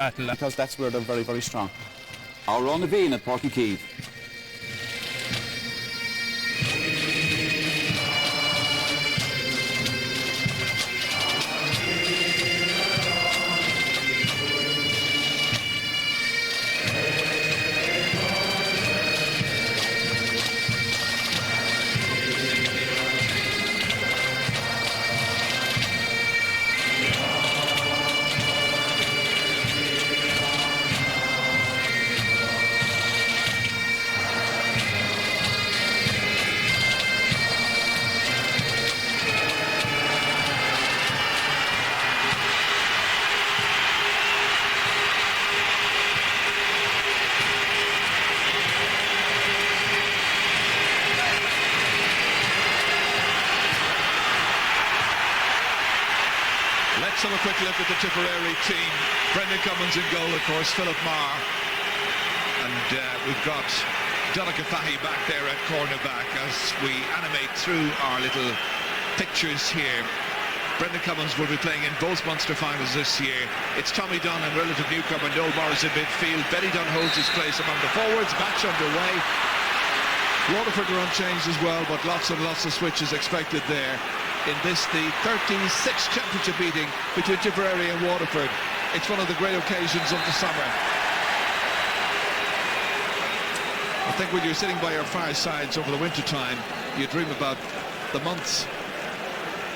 battle. Because that's where they're very, very strong. Our own Naveen at Páirc Chaoimh. Let's have a quick look at the Tipperary team. Brendan Cummins in goal, of course, Philip Marr. And we've got Donnacha Fahy back there at cornerback as we animate through our little pictures here. Brendan Cummins will be playing in both Munster finals this year. It's Tommy Dunn and relative newcomer Noel Morris in midfield. Benny Dunn holds his place among the forwards. Match underway. Waterford are unchanged as well, but lots and lots of switches expected there. In this, the 36th championship meeting between Tipperary and Waterford. It's one of the great occasions of the summer. I think when you're sitting by your firesides over the winter time, you dream about the months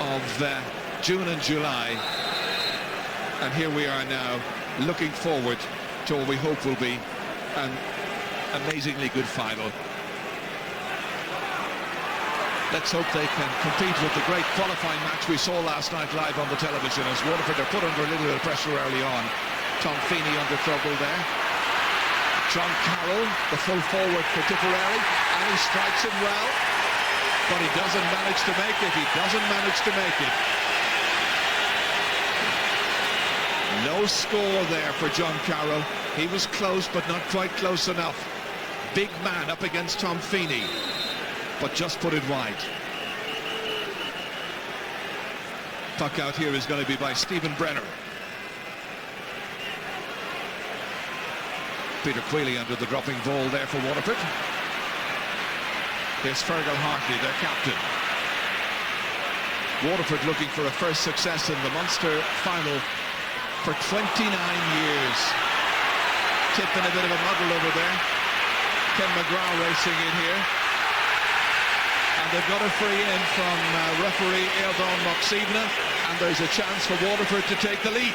of June and July. And here we are now, looking forward to what we hope will be an amazingly good final. Let's hope they can compete with the great qualifying match we saw last night live on the television as Waterford are put under a little bit of pressure early on. Tom Feeney under trouble there. John Carroll, the full forward for Tipperary, and he strikes it well, but he doesn't manage to make it. He doesn't manage to make it. No score there for John Carroll. He was close, but not quite close enough. Big man up against Tom Feeney, but just put it wide. Puck out here is going to be by Stephen Brenner. Peter Queally under the dropping ball there for Waterford. Here's Fergal Hartley, their captain. Waterford looking for a first success in the Munster final for 29 years. Tip in a bit of a muddle over there. Ken McGrath racing in here. And they've got a free in from referee Eildon Moxivna, and there's a chance for Waterford to take the lead.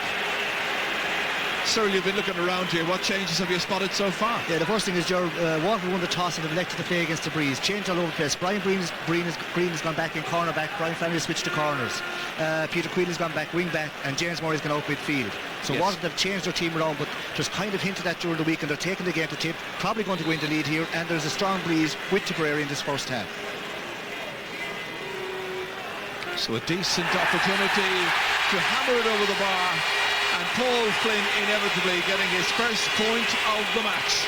Sir, you've been looking around here. What changes have you spotted so far? Yeah, the first thing is Waterford won the toss and have elected to play against the breeze. Change all over the place. Brian Green has gone back in cornerback. Brian Flannery switched to corners. Peter Queal's gone back wing back, and James Murray's gone out midfield. So yes. Waterford have changed their team around, but just kind of hinted at during the week, and they're taking the game to Tip. Probably going to go into lead here, and there's a strong breeze with Tipperary in this first half. So a decent opportunity to hammer it over the bar, and Paul Flynn inevitably getting his first point of the match.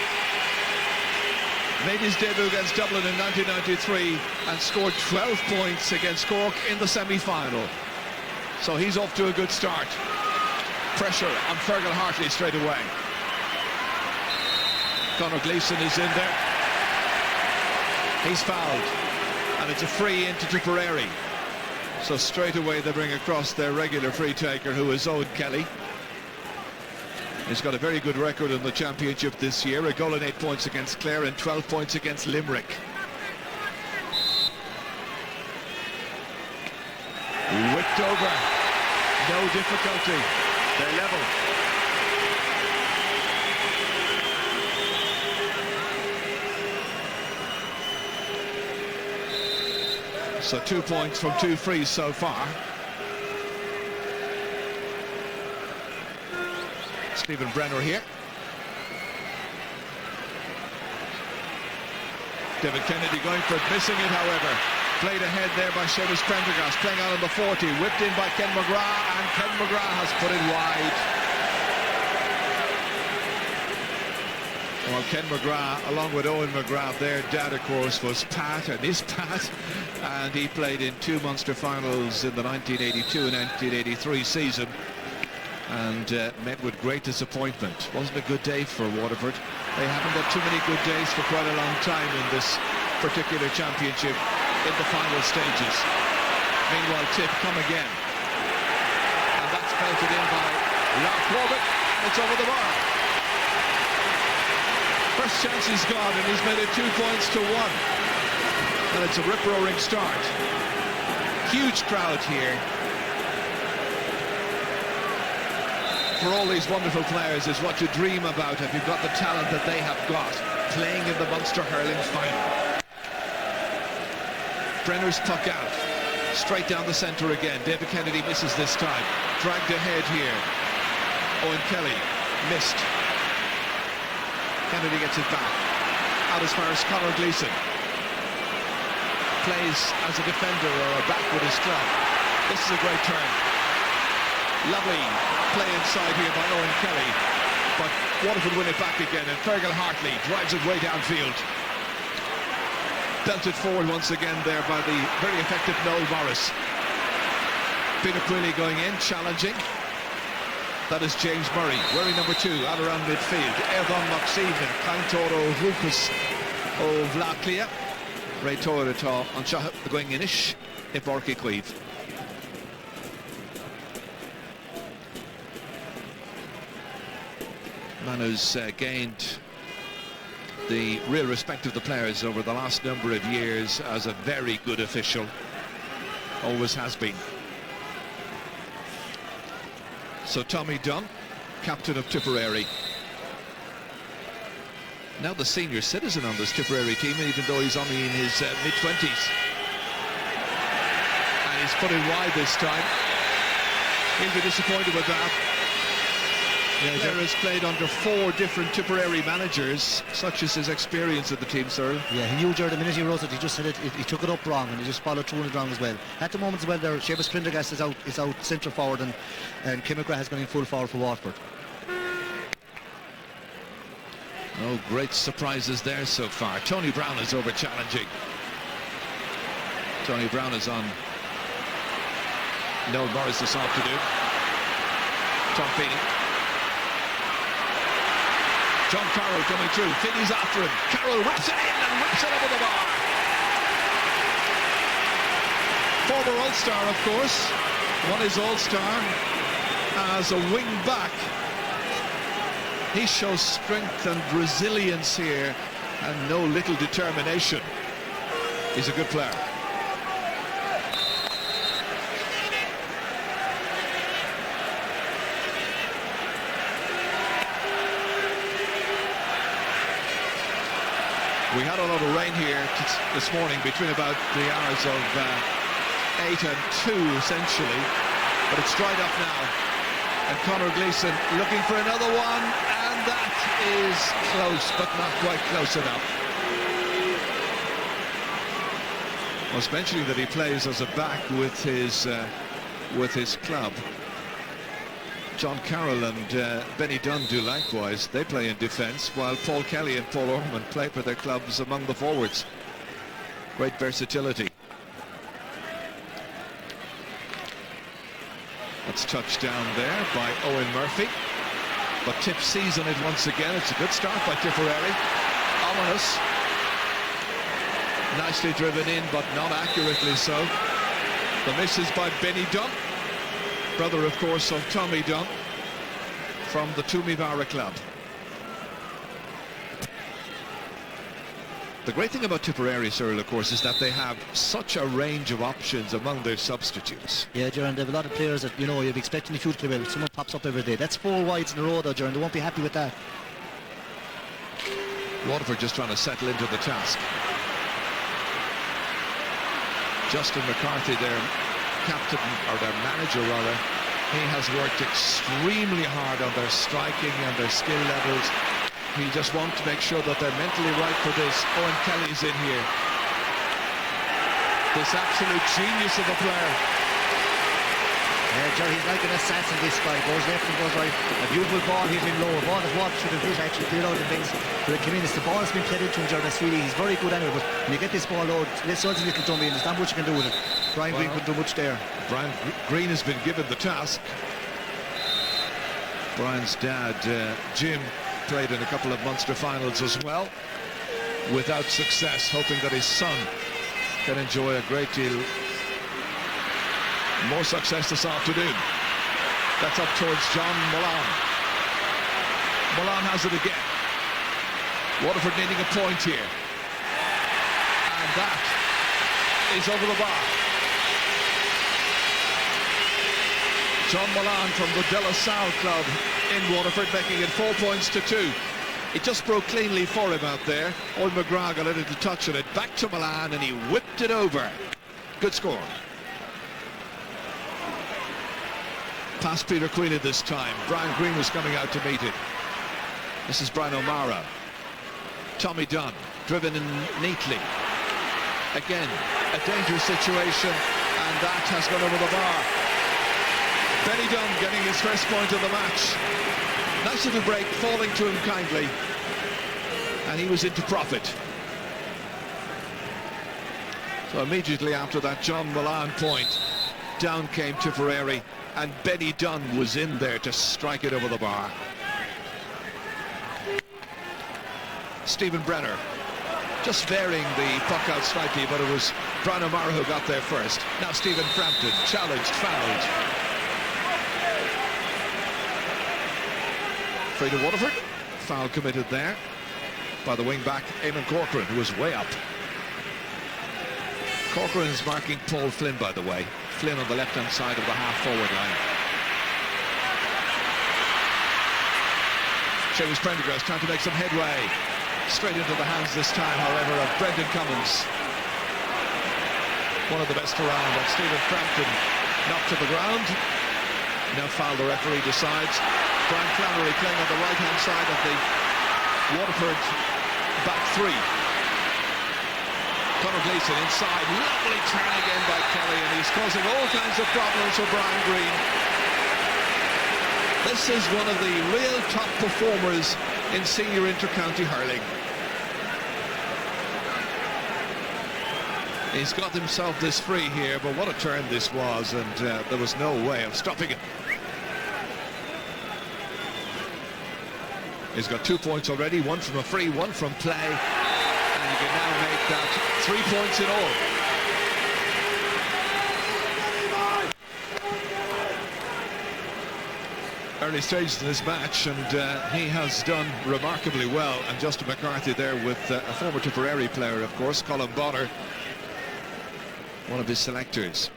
Made his debut against Dublin in 1993 and scored 12 points against Cork in the semi-final. So he's off to a good start. Pressure on Fergal Hartley straight away. Conor Gleeson is in there. He's fouled, and it's a free into Tipperary. So straight away they bring across their regular free taker, who is Owen Kelly. He's got a very good record in the championship this year. A goal and 8 points against Clare and 12 points against Limerick. Whipped over. No difficulty. They're level. So 2 points from 2 frees so far. Stephen Brenner here. David Kennedy going for it, missing it, however. Played ahead there by Seamus Prendergast, playing out on the 40, whipped in by Ken McGrath, and Ken McGrath has put it wide. Well, Ken McGrath, along with Owen McGrath, their dad, of course, was Pat, and is Pat, and he played in 2 Munster finals in the 1982 and 1983 season. and met with great disappointment. Wasn't a good day for Waterford. They haven't had too many good days for quite a long time in this particular championship in the final stages. Meanwhile, Tip come again, and that's belted in by Lark Corbett, and it's over the bar. First chance he's got, and he's made it 2 points to 1, and it's a rip-roaring start. Huge crowd here. For all these wonderful players is what you dream about if you've got the talent that they have got, playing in the Munster hurling final. Brenner's puck out, straight down the centre again. David Kennedy misses this time, dragged ahead here. Owen Kelly missed. Kennedy gets it back, out as far as Conor Gleeson. Plays as a defender or a back with his club. This is a great turn. Lovely play inside here by Owen Kelly, but Waterford win it back again, and Fergal Hartley drives it way downfield. Belted forward once again there by the very effective Noel Morris. Peter Quilly going in, challenging. That is James Murray, wearing number 2, out around midfield. Erdan Moxina, Cantoro Rucus of Vlaclia. Ray Torata on shot going inish, if Páirc Queeve. Man who's gained the real respect of the players over the last number of years as a very good official, always has been. So Tommy Dunn, captain of Tipperary, now the senior citizen on this Tipperary team, even though he's only in his mid-20s. And he's put it wide this time. He'll be disappointed with that. Yeah, Blair has played under 4 different Tipperary managers. Such is his experience of the team, sir. Yeah, he knew Jared the minute he wrote it. He just said it. He took it up wrong, and he just followed through it wrong as well. At the moment as well, there, Seamus Prendergast is out central forward, and Kim McGrath has gone in full forward for Waterford. No great surprises there so far. Tony Brown is over challenging. Tony Brown is on Noel Morris this afternoon. Tom Feeney. John Carroll coming through. Feeney's after him. Carroll whips it in and whips it over the bar. Former All-Star, of course. Won his All-Star as a wing back. He shows strength and resilience here, and no little determination. He's a good player. We had a lot of rain here this morning between about the hours of 8 and 2 essentially, but it's dried up now, and Conor Gleeson looking for another one, and that is close but not quite close enough. I was mentioning that he plays as a back with his club. John Carroll and Benny Dunn do likewise. They play in defence, while Paul Kelly and Paul Orman play for their clubs among the forwards. Great versatility. That's touched down there by Owen Murphy, but Tip sees on it once again. It's a good start by Tipperary. Ominous. Nicely driven in, but not accurately so. The miss is by Benny Dunn, brother, of course, of Tommy Dunn from the Tumivara club. The great thing about Tipperary, Cyril, of course, is that they have such a range of options among their substitutes. Yeah, Jaron, they have a lot of players that, you know, you'll be expecting the future to be. Someone pops up every day. That's 4 wides in a row, though, Jaron. They won't be happy with that. Waterford just trying to settle into the task. Justin McCarthy, their captain, or their manager rather, he has worked extremely hard on their striking and their skill levels. He just wants to make sure that they're mentally right for this. Owen Kelly's in here. This absolute genius of a player. Yeah, Jerry, he's like an assassin, this guy. Goes left and goes right. A beautiful ball hit him low. A ball that Watt should have hit, actually cleared out the things. But it came in. It's the ball that's been played into him, Jerry. That's really, he's very good anyway. But when you get this ball low, let's a little dummy, and there's not much you can do with it. Brian Green couldn't do much there. Brian Green has been given the task. Brian's dad, Jim, played in a couple of Munster finals as well, without success, hoping that his son can enjoy a great deal more success this afternoon. That's up towards John Mullane. Mullane has it again. Waterford needing a point here. And that is over the bar. John Mullane from the De La Salle club in Waterford, making it 4 points to 2. It just broke cleanly for him out there. Old McGrath got a little touch on it. Back to Mullane and he whipped it over. Good score. Past Peter Queen at this time. Brian Green was coming out to meet it. This is Brian O'Mara. Tommy Dunn, driven in neatly. Again, a dangerous situation, and that has gone over the bar. Benny Dunn getting his first point of the match. Nice little break, falling to him kindly, and he was into profit. So immediately after that John Mullane point, down came Tipperary, and Benny Dunn was in there to strike it over the bar. Stephen Brenner just varying the puck out slightly, but it was Brian O'Mara who got there first. Now Stephen Frampton, challenged, fouled. Free to Waterford. Foul committed there by the wing-back Eamon Corcoran, who was way up. Corcoran is marking Paul Flynn, by the way. Flynn on the left-hand side of the half-forward line. Seamus Prendergast trying to make some headway. Straight into the hands this time, however, of Brendan Cummins. One of the best around, but Stephen Frampton knocked to the ground. No foul, the referee decides. Brian Flannery playing on the right-hand side of the Waterford back three. Conor Gleeson inside, lovely turn again by Kelly, and he's causing all kinds of problems for Brian Green. This is one of the real top performers in senior inter-county hurling. He's got himself this free here, but what a turn this was, and there was no way of stopping it. He's got 2 points already, one from a free, one from play, and he can now make that 3 points in all. Early stages in this match, and he has done remarkably well. And Justin McCarthy there with a former Tipperary player, of course, Colin Bonner, one of his selectors.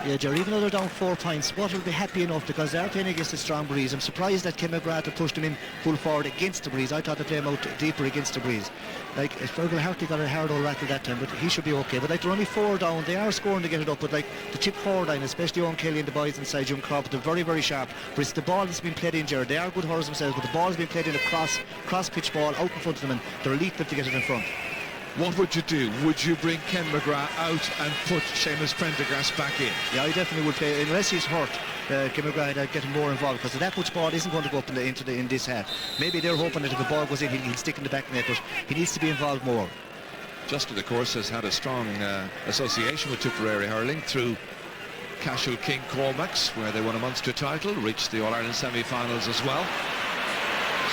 Yeah, Jerry, even though they're down 4 points, Waterford will be happy enough because they're playing against a strong breeze. I'm surprised that Ken McGrath pushed them in full forward against the breeze. I thought they'd play him out deeper against the breeze. Like, Fergal Hartley got a hard old rattle that time, but he should be okay. But like, they're only 4 down. They are scoring to get it up, but like the tip forward line, especially Owen Kelly and the boys inside Jim Cobb, they're very, very sharp. But it's the ball that's been played in, Jerry. They are good hurlers themselves, but the ball's been played in a cross pitch ball out in front of them, and they're elite enough to get it in front. What would you do? Would you bring Ken McGrath out and put Seamus Prendergast back in? Yeah, I definitely would play, unless he's hurt. Ken McGrath would get him more involved, because that much ball isn't going to go up in this half. Maybe they're hoping that if the ball goes in, he'll stick in the back net, but he needs to be involved more. Justin, of course, has had a strong association with Tipperary hurling through Cashel King Cormacs, where they won a Munster title, reached the All-Ireland semi-finals as well.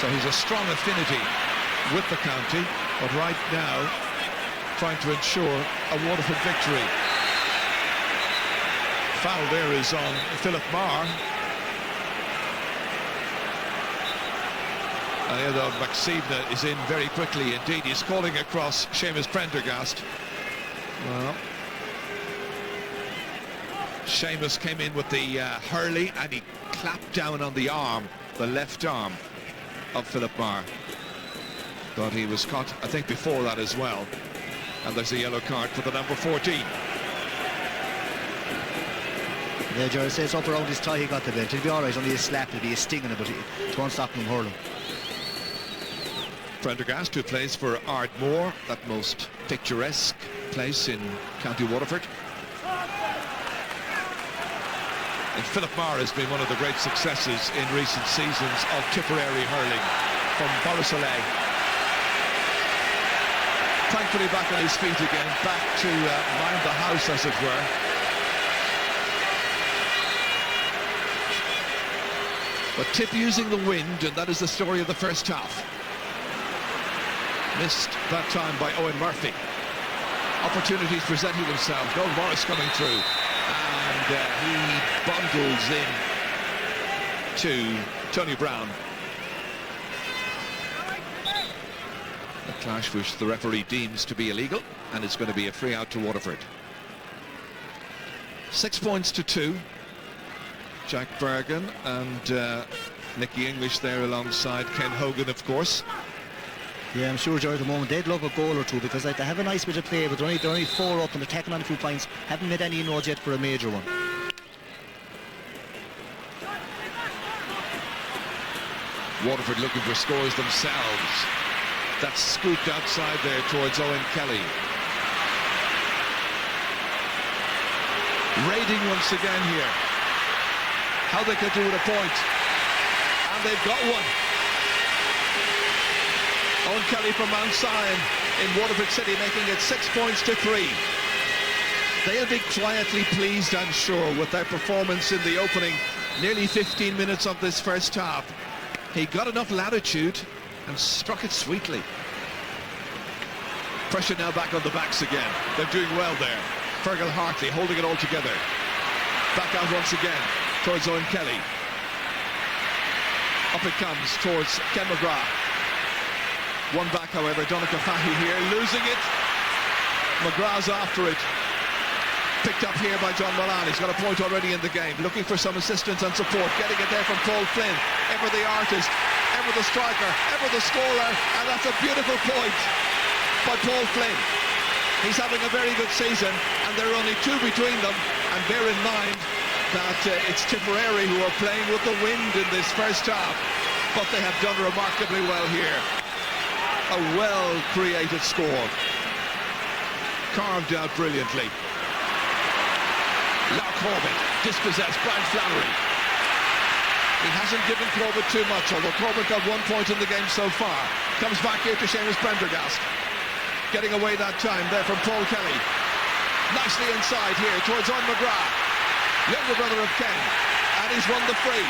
So he's a strong affinity with the county, but right now trying to ensure a Waterford victory. Foul there is on Philip Marr. And Eadon McSeevna is in very quickly indeed. He's calling across Seamus Prendergast. Well, Seamus came in with the hurley and he clapped down on the arm, the left arm of Philip Marr. But he was caught, I think, before that as well. And there's a yellow card for the number 14. Yeah, Jerry says up around his tie he got the belt. He'll be all right, only a slap, it'll be a sting in it, but it won't stop him hurling. Prendergast, who plays for Ardmore, that most picturesque place in County Waterford. And Philip Marr has been one of the great successes in recent seasons of Tipperary hurling from Borrisoleigh. Thankfully back on his feet again, back to mind the house, as it were. But Tip using the wind, and that is the story of the first half. Missed that time by Owen Murphy. Opportunities presenting themselves. Noel Morris coming through, and he bundles in to Tony Brown. A clash which the referee deems to be illegal, and it's going to be a free out to Waterford. 6 points to 2. Jack Bergen and Nicky English there alongside Ken Hogan, of course. Yeah, I'm sure, Joe, at the moment they'd love a goal or two, because like, they have a nice bit of play, but they're only 4 up and they're taking on a few points. Haven't made any inroads yet for a major one. Waterford looking for scores themselves. That's scooped outside there towards Owen Kelly. Raiding once again here. How they could do with a point. And they've got one. Owen Kelly from Mount Sion in Waterford City, making it 6 points to 3. They'll be quietly pleased, I'm sure, with their performance in the opening nearly 15 minutes of this first half. He got enough latitude and struck it sweetly. Pressure now back on the backs again. They're doing well there. Fergal Hartley holding it all together. Back out once again towards Owen Kelly. Up it comes towards Ken McGrath. One back, however, Donncha Fahy here, losing it. McGrath's after it. Picked up here by John Moran. He's got a point already in the game. Looking for some assistance and support. Getting it there from Paul Flynn. Ever the artist, ever the striker, ever the scorer. And that's a beautiful point by Paul Flynn. He's having a very good season, and there are only 2 between them. And bear in mind that it's Tipperary who are playing with the wind in this first half. But they have done remarkably well here. A well-created score. Carved out brilliantly. Now Corbett, dispossessed, Brian Flannery. He hasn't given Corbett too much, although Corbett got 1 point in the game so far. Comes back here to Seamus Prendergast. Getting away that time there from Paul Kelly. Nicely inside here towards Owen McGrath. Younger brother of Ken. And he's won the free.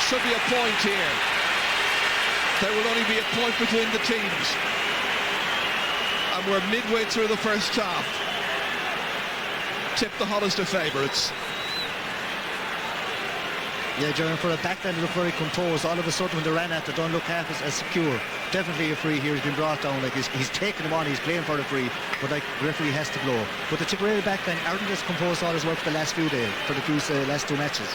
Should be a point here. There will only be a point between the teams. And we're midway through the first half. Tip the hottest of favourites. Yeah, Jeremy, for a backline to look very composed, all of a sudden when they ran at it, don't look half as secure. Definitely a free here. He's been brought down. Like he's taken him on, he's playing for the free, but like the referee has to blow. But the Tipperary backline aren't as composed all as well for the last few days, for the last 2 matches.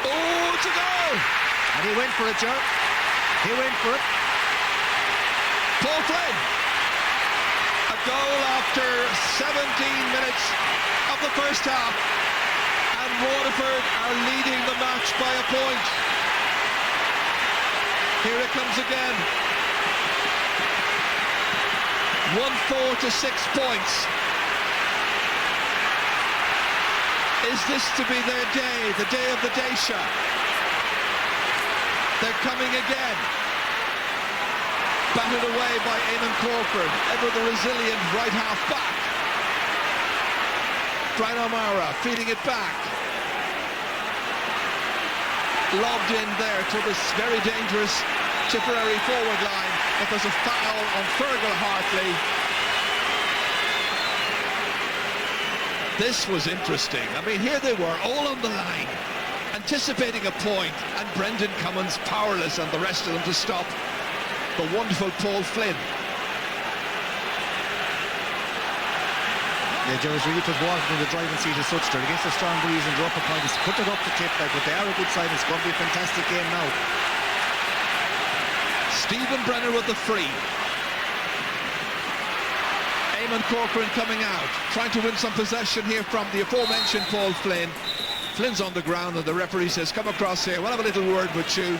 Oh, it's a goal! And he went for it, Joe. He went for it. Paul Flynn. A goal after 17 minutes of the first half. And Waterford are leading the match by a point. Here it comes again. 1-4 to 6 points. Is this to be their day, the day of the Daisha? They're coming again. Battered away by Eamon Corcoran, ever the resilient right half back. Brian O'Mara feeding it back. Lobbed in there to this very dangerous Tipperary forward line, but there's a foul on Fergal Hartley. This was interesting. I mean, here they were, all on the line, anticipating a point, and Brendan Cummins powerless, and the rest of them to stop the wonderful Paul Flynn. Yeah, Joe, it's really put Waterford in the driving seat as such. They're against a strong breeze and they're up a point. It's put it up to Tip, but they are a good side. It's going to be a fantastic game now. Stephen Brenner with the free. Eamon Corcoran coming out, trying to win some possession here from the aforementioned Paul Flynn. Flynn's on the ground and the referee says, come across here, we'll have a little word with you.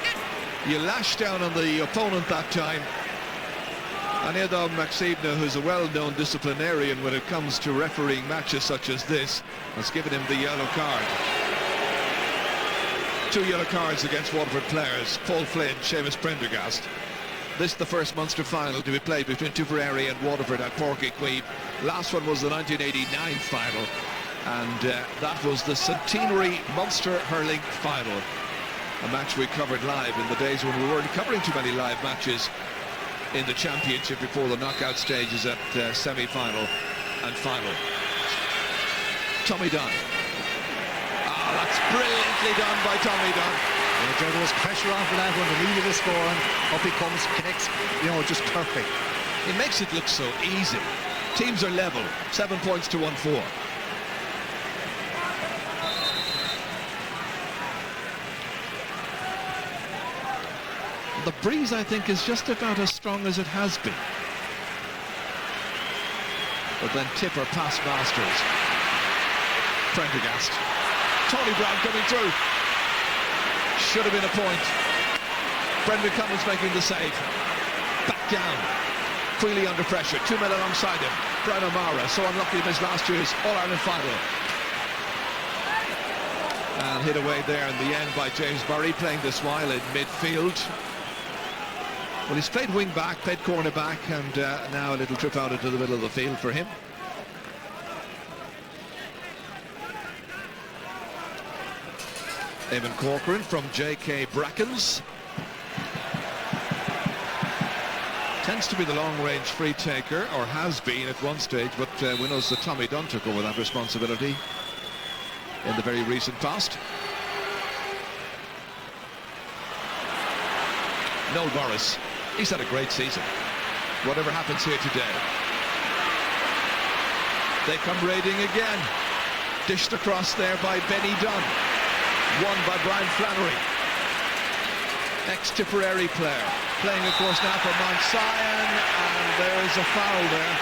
You lashed down on the opponent that time. And Edom Maxibna, who's a well-known disciplinarian when it comes to refereeing matches such as this, has given him the yellow card. 2 yellow cards against Waterford players, Paul Flynn, Seamus Prendergast. This is the first Munster final to be played between Tipperary and Waterford at Páirc. Last one was the 1989 final, and that was the centenary Munster hurling final. a match we covered live in the days when we weren't covering too many live matches in the championship before the knockout stages at semi-final and final. Tommy Dunn. Ah, that's brilliantly done by Tommy Dunn. Yeah, there was pressure on for that one. They needed a score, and up he comes, connects, just perfect. It makes it look so easy. Teams are level, 7 points to 1-4. The breeze, I think, is just about as strong as it has been. But then Tipper pass masters. Prendergast. Tony Brown coming through. Should have been a point. Brendan Cummins making the save. Back down. Queally under pressure. 2 men alongside him. Brian O'Mara, so unlucky to miss last year's All-Ireland final. And hit away there in the end by James Murray, playing this while in midfield. Well, he's played wing back, played corner back, and now a little trip out into the middle of the field for him. Eamon Corcoran from J.K. Brackens. Tends to be the long-range free taker, or has been at one stage, but we know that Tommy Dunn took over that responsibility in the very recent past. Noel Morris, he's had a great season. Whatever happens here today. They come raiding again. Dished across there by Benny Dunn. Won by Brian Flannery. Ex-Tipperary player. Playing, of course, now for Mount Sion, and there is a foul there.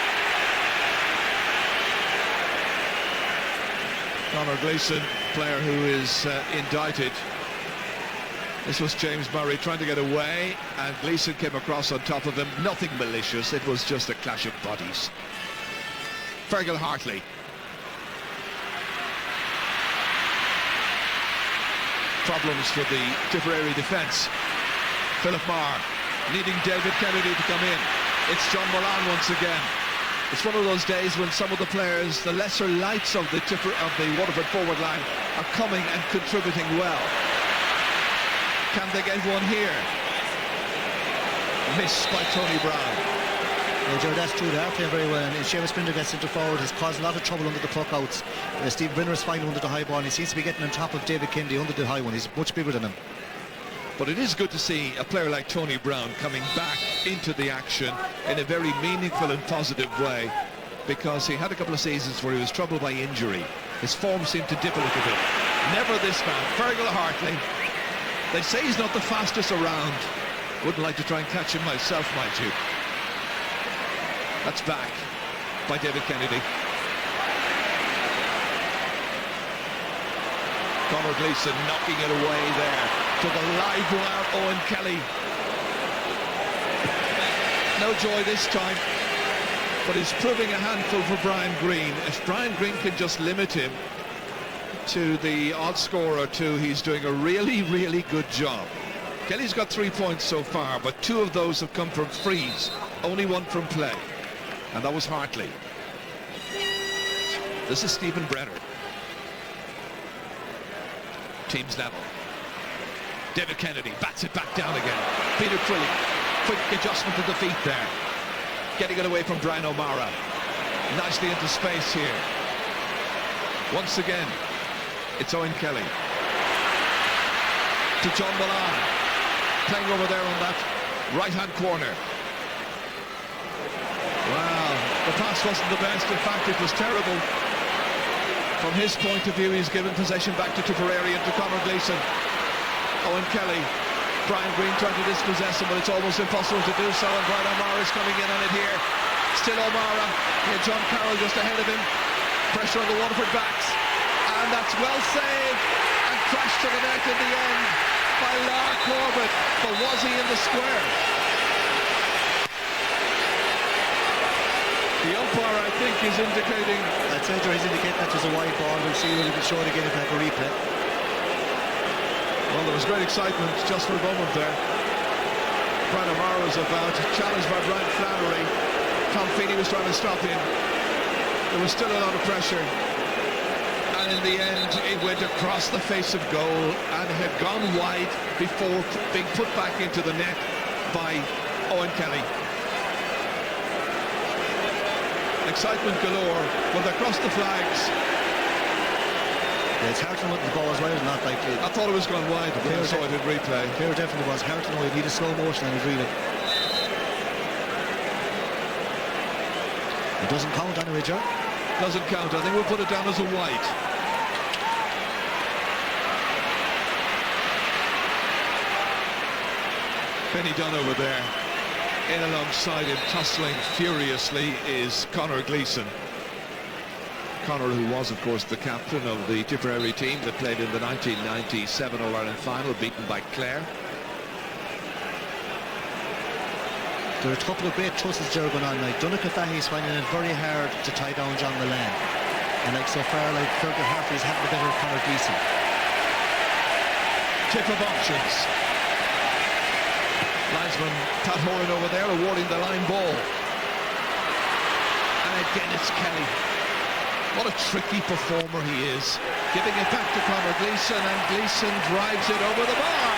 Conor Gleeson, player who is indicted. This was James Murray trying to get away, and Gleeson came across on top of him. Nothing malicious, it was just a clash of bodies. Fergal Hartley. Problems for the Tipperary defence. Philip Marr needing David Kennedy to come in. It's John Moran once again. It's one of those days when some of the players, the lesser lights of the Waterford forward line, are coming and contributing well. Can they get one here? Missed by Tony Brown. Yeah, Joe, that's true. They are playing very well, and Seamus Prendergast centre forward has caused a lot of trouble under the puckouts. Steve Brenner is fine under the high ball, and he seems to be getting on top of David Kennedy under the high one. He's much bigger than him. But it is good to see a player like Tony Brown coming back into the action in a very meaningful and positive way, because he had a couple of seasons where he was troubled by injury. His form seemed to dip a little bit. Never this man, Fergal Hartley. They say he's not the fastest around. Wouldn't like to try and catch him myself, mind you. That's back by David Kennedy. Conor Gleeson knocking it away there. Took a live one out, Owen Kelly. No joy this time, but he's proving a handful for Brian Green. If Brian Green can just limit him to the odd score or two, he's doing a really, really good job. Kelly's got 3 points so far, but 2 of those have come from frees, only 1 from play, and that was Hartley. This is Stephen Brenner. Teams level. David Kennedy bats it back down again. Peter Quilly, quick adjustment to the feet there. Getting it away from Brian O'Mara. Nicely into space here. Once again, it's Owen Kelly. To John Milan. Playing over there on that right-hand corner. Wow, the pass wasn't the best. In fact, it was terrible. From his point of view, he's given possession back to Tipperary and to Conor Gleeson. Owen Kelly, Brian Green trying to dispossess him, but it's almost impossible to do so, and Brian O'Mara is coming in on it here. Still O'Mara, he had John Carroll just ahead of him. Pressure on the Waterford backs, and that's well saved, and crashed to the net in the end by Lar Corbett, but was he in the square? The umpire, I think, is indicating... I'd say he's indicating that was a wide ball. We'll see when we show it again if I have a replay. Well, there was great excitement just for a moment there. Brian O'Mara was about, challenged by Brian Flannery. Tom Feeney was trying to stop him. There was still a lot of pressure. And And in the end, it went across the face of goal and had gone wide before being put back into the net by Owen Kelly. Excitement galore when they crossed the flags. Yeah, it's hard to know what the ball was wide or not. Like, I thought it was gone wide when I saw it in replay. It definitely was. Hard to know. You need a slow motion and read it. It doesn't count anyway, Joe. Doesn't count. I think we'll put it down as a white. Benny Dunn over there. In alongside him, tussling furiously, is Conor Gleeson. Conor, who was, of course, the captain of the Tipperary team that played in the 1997 All-Ireland final, beaten by Clare. There are a couple of great trusses there going on. Like Donnacha Fahy's finding it very hard to tie down John Milan. And like so far, like Fergal Hartley's having a better Conor Gleeson. Tip of options. Linesman Pat Horan over there awarding the line ball. And again it's Kelly. What a tricky performer he is. Giving it back to Conor Gleeson, and Gleeson drives it over the bar.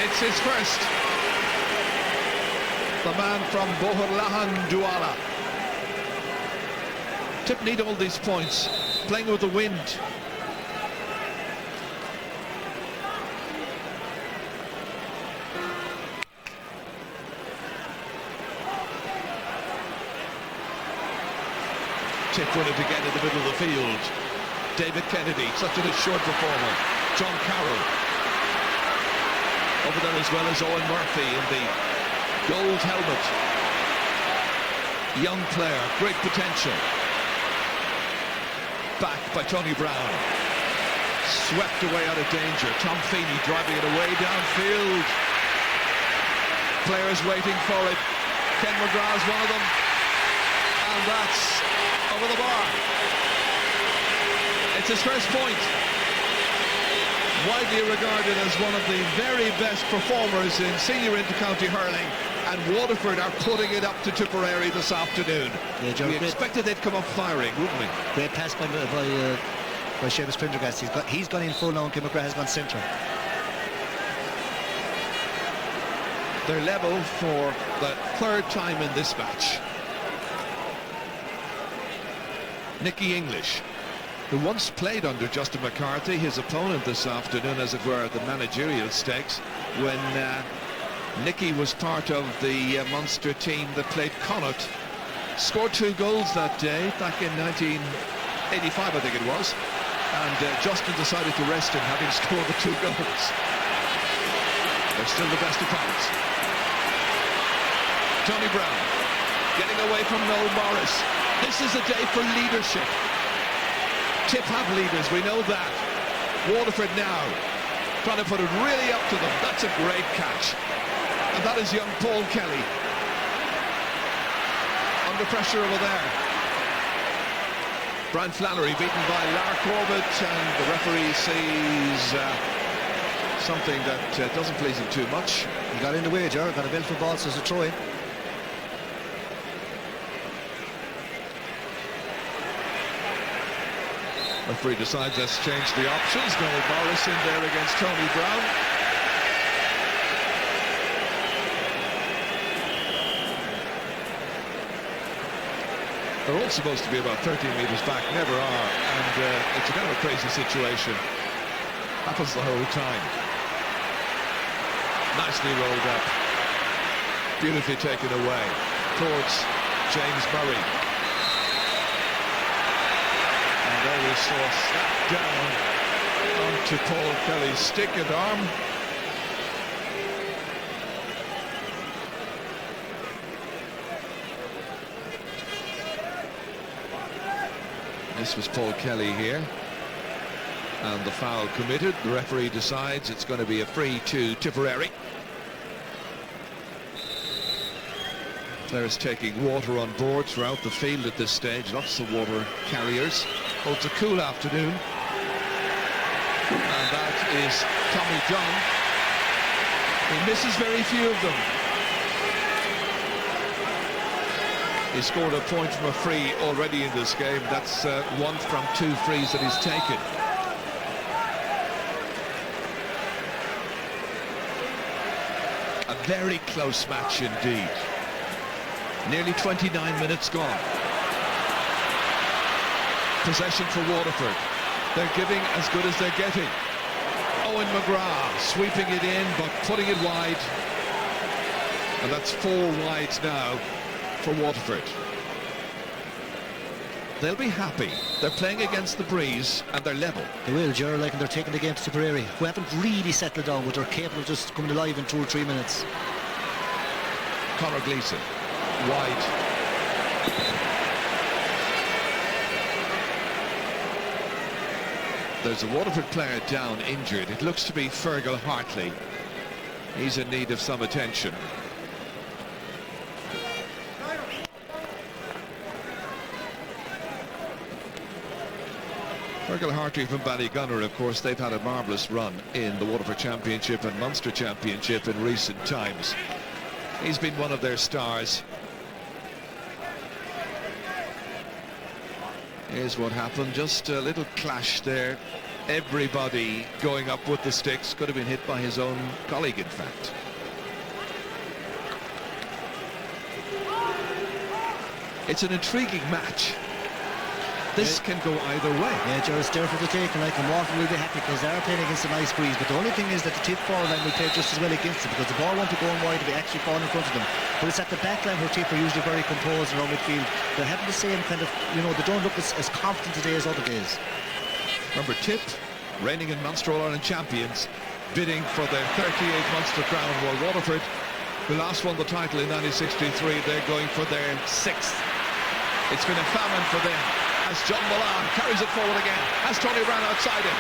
It's his first. The man from Bohorlahan Douala. Tip need all these points. Playing with the wind. Tip won it again in the middle of the field. David Kennedy, such an assured performer. John Carroll. Over there as well as Owen Murphy in the gold helmet. Young player, great potential. Back by Tony Brown. Swept away out of danger. Tom Feeney driving it away downfield. Players waiting for it. Ken McGrath's one of them. And that's over the bar. It's his first point. Widely regarded as one of the very best performers in senior inter-county hurling, and Waterford are putting it up to Tipperary this afternoon. Yeah, Joe, we expected they'd come up firing, wouldn't we? Great pass by Seamus Prendergast. He's gone in full now, and Kim McGrath has gone centre. They're level for the third time in this match. Nicky English, who once played under Justin McCarthy, his opponent this afternoon, as it were, at the managerial stakes, when Nicky was part of the Munster team that played Connacht. Scored 2 goals that day, back in 1985, I think it was. And Justin decided to rest him, having scored the 2 goals. They're still the best opponents. Tony Brown, getting away from Noel Morris. This is a day for leadership. Tip have leaders, we know that. Waterford now trying to put it really up to them. That's a great catch. And that is young Paul Kelly. Under pressure over there. Brian Flannery beaten by Lar Corbett, and the referee sees something that doesn't please him too much. He got in the way, Ger. Got a belt for ball, so it's a throw-in. Referee decides let's change the options. Noel Morris in there against Tony Brown. They're all supposed to be about 13 metres back, never are, and it's a kind of a crazy situation. Happens the whole time. Nicely rolled up. Beautifully taken away towards James Murray. There we saw a snap down onto Paul Kelly's stick and arm. This was Paul Kelly here. And the foul committed. The referee decides it's going to be a free to Tipperary. Players taking water on board throughout the field at this stage. Lots of water carriers. Oh, it's a cool afternoon. And that is Tommy Dunn. He misses very few of them. He scored a point from a free already in this game. That's 1 from 2 frees that he's taken. A very close match indeed. Nearly 29 minutes gone. Possession for Waterford. They're giving as good as they're getting. Owen McGrath sweeping it in but putting it wide. And that's 4 wide now for Waterford. They'll be happy. They're playing against the breeze and they're level. They will, Gerald, like, and they're taking the game to Tipperary, who haven't really settled down, but they're capable of just coming alive in 2 or 3 minutes. Conor Gleeson, wide. There's a Waterford player down injured. It looks to be Fergal Hartley. He's in need of some attention. Fergal Hartley from Ballygunner, of course, they've had a marvellous run in the Waterford Championship and Munster Championship in recent times. He's been one of their stars. Here's what happened, just a little clash there. Everybody going up with the sticks. Could have been hit by his own colleague, in fact. It's an intriguing match. This can go either way. Yeah, Gerald, it's there for the take, and Waterford will be happy because they are playing against a nice breeze. But the only thing is that the tip forward line will play just as well against them, because the ball won't be going wide, it'll be actually falling in front of them. But it's at the back line where Tip are usually very composed around midfield. They're having the same kind of, you know, they don't look as confident today as other days. Remember, Tip, reigning in Munster All-Ireland champions, bidding for their 38th Munster crown, while Waterford, who last won the title in 1963, they're going for their 6th. It's been a famine for them. As John Mullane carries it forward again, has Tony Brown outside him.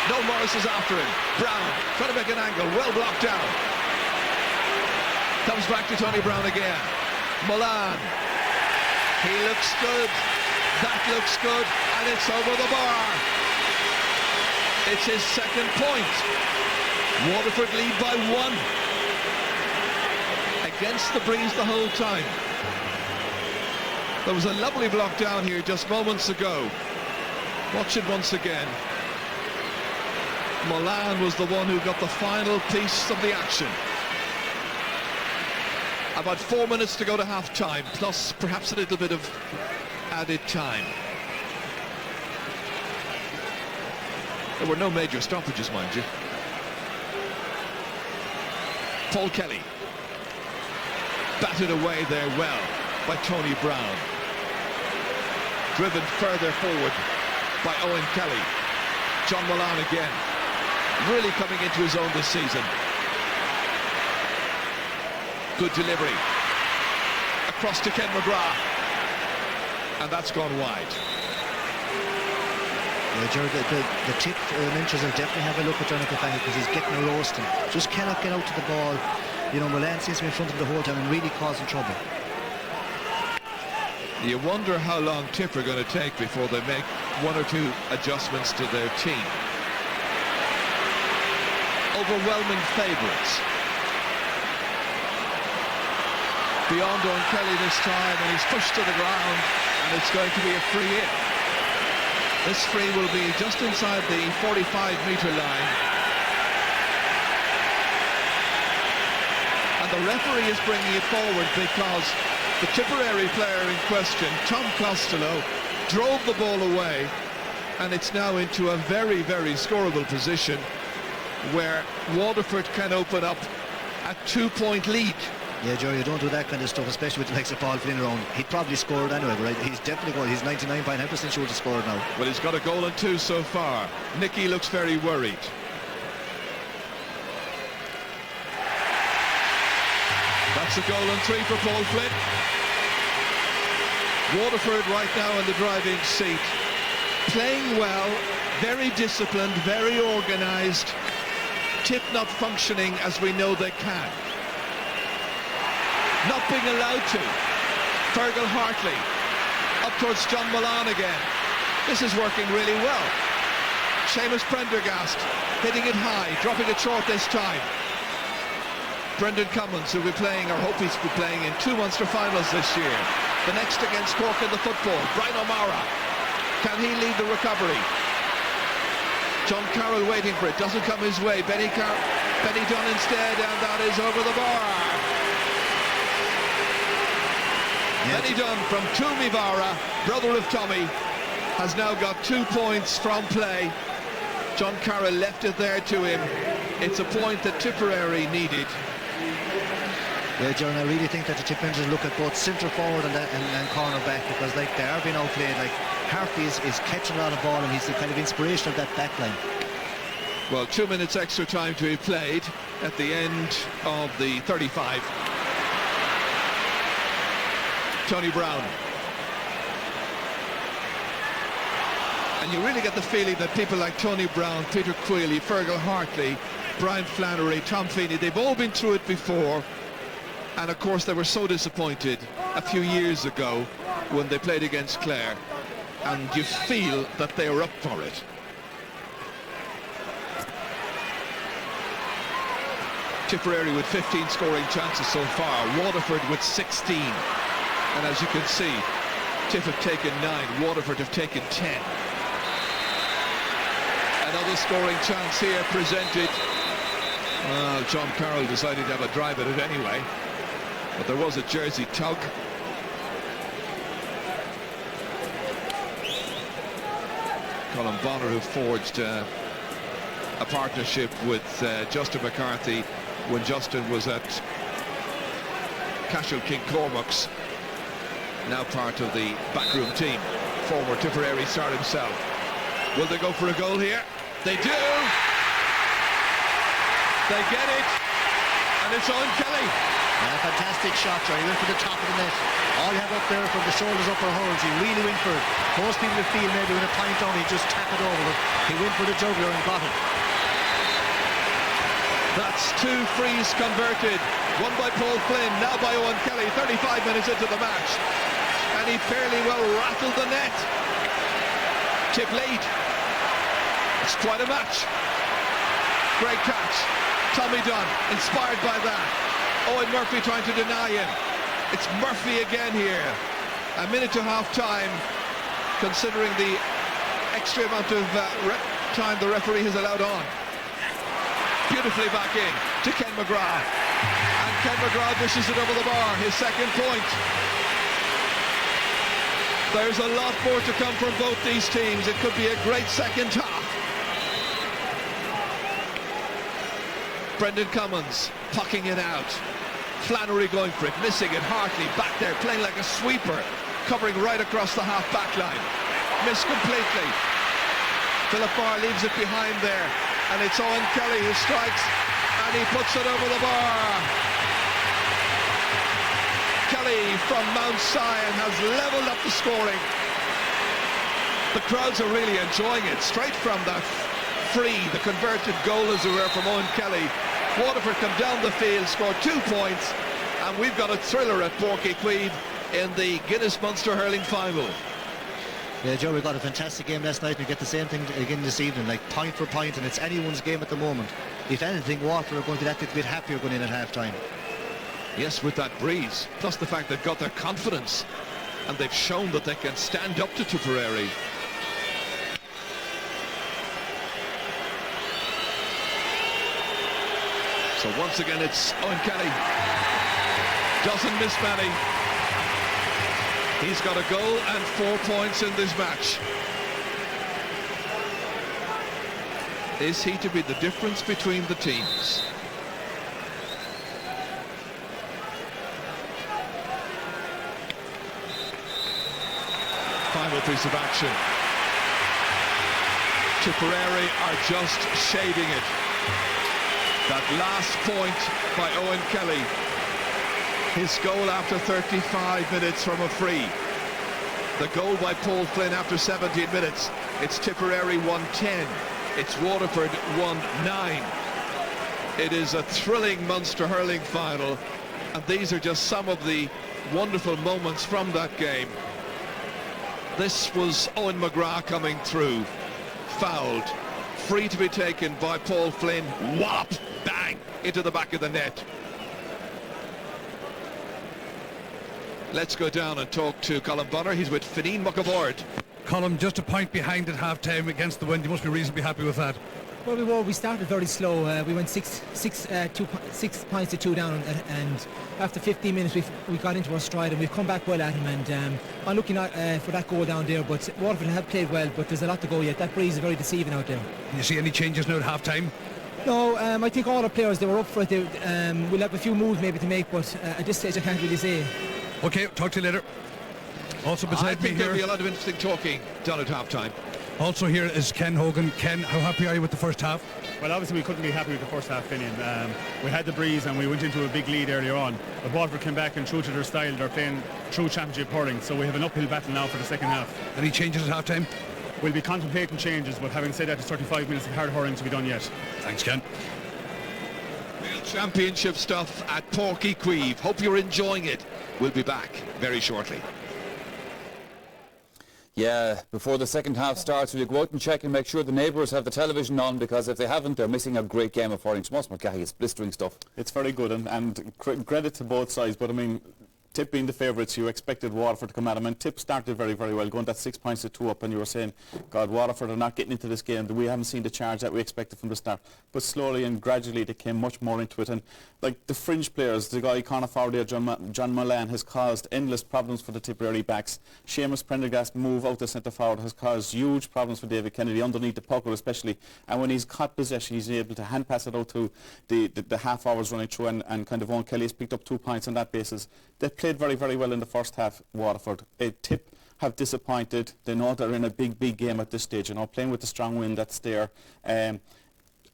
Noel Morris is after him. Brown trying to make an angle, well blocked down. Comes back to Tony Brown again. Mullane. He looks good. That looks good, and it's over the bar. It's his 2nd point. Waterford lead by 1. Against the breeze the whole time. There was a lovely block down here just moments ago. Watch it once again. Mullane was the one who got the final piece of the action. About 4 minutes to go to half-time, plus perhaps a little bit of added time. There were no major stoppages, mind you. Paul Kelly. Batted away there well by Tony Brown. Driven further forward by Owen Kelly. John Mullane again, really coming into his own this season. Good delivery. Across to Ken McGrath. And that's gone wide. Yeah, Gerald, the Tip mentors will definitely have a look at Donegal Fahy because he's getting a roasting. Just cannot get out to the ball. You know, Mullane seems to be in front of the whole time and really causing trouble. You wonder how long Tip are going to take before they make 1 or 2 adjustments to their team. Overwhelming favourites. Beyond Owen Kelly this time, and he's pushed to the ground, and it's going to be a free in. This free will be just inside the 45-metre line. And the referee is bringing it forward because the Tipperary player in question, Tom Costello, drove the ball away, and it's now into a very, very scoreable position where Waterford can open up a 2-point lead. Yeah, Jerry, you don't do that kind of stuff, especially with the likes of Paul Flynn around. He'd probably scored anyway, but he's definitely going. He's 99.9% sure to score now. Well, he's got a goal and 2 so far. Nicky looks very worried. That's a goal and 3 for Paul Flynn. Waterford right now in the driving seat. Playing well, very disciplined, very organised. Tip not functioning as we know they can. Not being allowed to. Fergal Hartley up towards John Mullane again. This is working really well. Seamus Prendergast hitting it high, dropping it short this time. Brendan Cummins, who'll be playing, or hope he's be playing in 2 Munster finals this year. The next against Cork in the football. Brian O'Mara. Can he lead the recovery? John Carroll waiting for it. Doesn't come his way. Benny Dunn instead, and that is over the bar. Yeah. Benny Dunn from Tumivara, brother of Tommy, has now got 2 points from play. John Carroll left it there to him. It's a point that Tipperary needed. Yeah, John, I really think that the Tip Rangers look at both centre forward and corner back, because like they are being outplayed. Like Harvey is catching a lot of ball, and he's the kind of inspiration of that back line. Well, 2 minutes extra time to be played at the end of the 35. Tony Brown. And you really get the feeling that people like Tony Brown, Peter Queally, Fergal Hartley, Brian Flannery, Tom Feeney, they've all been through it before. And of course they were so disappointed a few years ago when they played against Clare. And you feel that they were up for it. Tipperary with 15 scoring chances so far, Waterford with 16. And as you can see, Tiff have taken 9, Waterford have taken 10. Another scoring chance here presented. Well, John Carroll decided to have a drive at it anyway, but there was a jersey tug. Colin Bonner, who forged a partnership with Justin McCarthy when Justin was at Cashel King Cormac's, now part of the backroom team, former Tipperary star himself. Will they go for a goal here? They do! They get it, and it's on Kelly. Yeah, fantastic shot, Johnny. He went for the top of the net. All you have up there from the shoulders upper holds, he really went for it. Most people would feel maybe with a pint on, he'd just tap it over, but he went for the jugular and got it. That's 2 frees converted. One by Paul Flynn, now by Owen Kelly, 35 minutes into the match. And he fairly well rattled the net. Tip lead. It's quite a match. Great catch. Tommy Dunn, inspired by that. Owen Murphy trying to deny him. It's Murphy again here. A minute to half time, considering the extra amount of time the referee has allowed on. Beautifully back in to Ken McGrath. And Ken McGrath dishes it over the bar, his second point. There's a lot more to come from both these teams. It could be a great second half. Brendan Cummins pucking it out. Flannery going for it, missing it. Hartley back there, playing like a sweeper, covering right across the half-back line. Missed completely. Philip Barr leaves it behind there, and it's Owen Kelly who strikes, and he puts it over the bar. Kelly from Mount Sion has levelled up the scoring. The crowds are really enjoying it, straight from that free, the converted goal as it were from Owen Kelly. Waterford come down the field, score 2 points, and we've got a thriller at Páirc Uí Chaoimh in the Guinness Munster hurling final. Yeah, Joe, we got a fantastic game last night. We get the same thing again this evening, like point for point, and it's anyone's game at the moment. If anything, Waterford are going to be that little bit happier going in at half-time. Yes, with that breeze, plus the fact they've got their confidence, and they've shown that they can stand up to Tipperary. So once again it's Owen Kelly. Doesn't miss many. He's got a goal and 4 points in this match. Is he to be the difference between the teams? Final piece of action. Tipperary are just shading it. That last point by Owen Kelly, his goal after 35 minutes from a free. The goal by Paul Flynn after 17 minutes. It's Tipperary 1-10. It's Waterford 1-9. It is a thrilling Munster hurling final, and these are just some of the wonderful moments from that game. This was Owen McGrath coming through, fouled, free to be taken by Paul Flynn, whop, bang, into the back of the net. Let's go down and talk to Colin Bonner. He's with Fineen Muckavord. Colin, just a point behind at half-time against the wind. You must be reasonably happy with that. Well, we started very slow. We went 6 points to 2 down, and after 15 minutes we got into our stride and we've come back well at him. And I'm looking for that goal down there. But Waterford have played well, but there's a lot to go yet. That breeze is very deceiving out there. Can you see any changes now at half-time? No, I think all our players, they were up for it. We'll have a few moves maybe to make, but at this stage I can't really say. Okay, talk to you later. Also beside me here, there'll be a lot of interesting talking done at half-time. Also here is Ken Hogan. Ken, how happy are you with the first half? Well, obviously we couldn't be happy with the first half, Finian. We had the breeze and we went into a big lead earlier on, but Waterford came back and true to their style, they're playing true championship hurling, so we have an uphill battle now for the second half. Any changes at half-time? We'll be contemplating changes, but having said that, there's 35 minutes of hard hurling to be done yet. Thanks, Ken. Real championship stuff at Páirc. Hope you're enjoying it. We'll be back very shortly. Yeah, before the second half starts, will you go out and check and make sure the neighbours have the television on, because if they haven't, they're missing a great game of hurling. Tomas McGahey, it's blistering stuff. It's very good, and credit to both sides, but I mean, Tip being the favourites, you expected Waterford to come at them, and Tip started very, very well, going that 6 points to 2 up, and you were saying, God, Waterford are not getting into this game. We haven't seen the charge that we expected from the start. But slowly and gradually they came much more into it, and like the fringe players, the guy corner forward there, John Mullane, has caused endless problems for the Tipperary backs. Seamus Prendergast's move out to centre forward has caused huge problems for David Kennedy, underneath the puckle especially, and when he's caught possession, he's able to hand pass it out to the half hours running through, and kind of Owen Kelly has picked up 2 points on that basis. They played very, very well in the first half, Waterford. Tip have disappointed. They know they're in a big, big game at this stage, you know, playing with the strong wind that's there.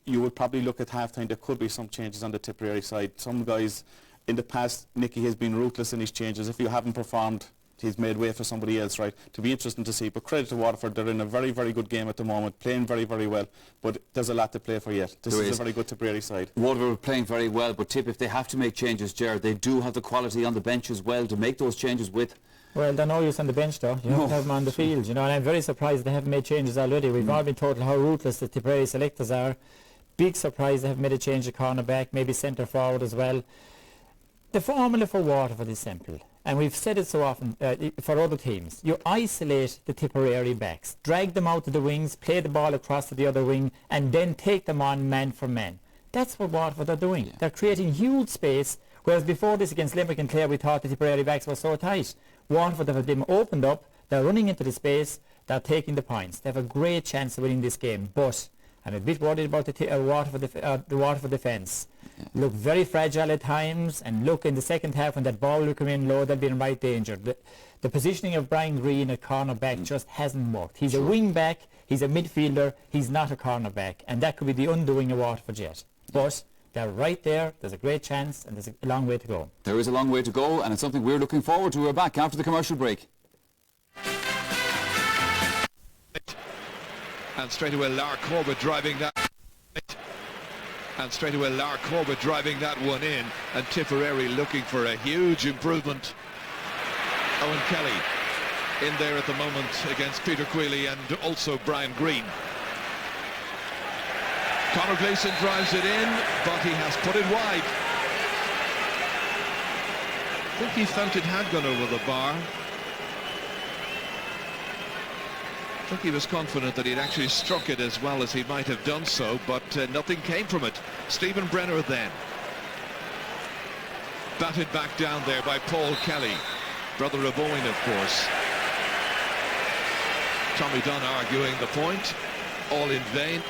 You would probably look at half-time, there could be some changes on the Tipperary side. Some guys, in the past, Nicky has been ruthless in his changes. If you haven't performed, he's made way for somebody else, right? To be interesting to see. But credit to Waterford, they're in a very, very good game at the moment, playing very, very well. But there's a lot to play for yet. This is a very good Tipperary side. Waterford are playing very well, but Tip, if they have to make changes, Gerard, they do have the quality on the bench as well to make those changes with. Well, they're no use on the bench, though. You have to have them on the field, you know, and I'm very surprised they haven't made changes already. We've all been told how ruthless the Tipperary selectors are. Big surprise they haven't made a change at cornerback, maybe centre forward as well. The formula for Waterford is simple, and we've said it so often for other teams. You isolate the Tipperary backs, drag them out to the wings, play the ball across to the other wing, and then take them on man for man. That's what Waterford are doing. Yeah. They're creating huge space, whereas before this against Limerick and Clare we thought the Tipperary backs were so tight. Waterford have them opened up, they're running into the space, they're taking the points. They have a great chance of winning this game, but I'm a bit worried about the Waterford defence. Look very fragile at times, and look in the second half when that ball will come in low, they'll be in right danger. The positioning of Brian Greene at cornerback just hasn't worked. He's a wing back, he's a midfielder, he's not a cornerback, and that could be the undoing of Waterford yet. But they're right there, there's a great chance, and there's a long way to go. There is a long way to go, and it's something we're looking forward to. We're back after the commercial break. And straight away Lar Corbett driving that. And straight away Lar Corbett driving that one in. And Tipperary looking for a huge improvement. Owen Kelly in there at the moment against Peter Queally and also Brian Greene. Conor Gleeson drives it in, but he has put it wide. I think he felt it had gone over the bar. I think he was confident that he'd actually struck it as well as he might have done so, but nothing came from it. Stephen Brenner then. Batted back down there by Paul Kelly, brother of Owen, of course. Tommy Dunn arguing the point, all in vain.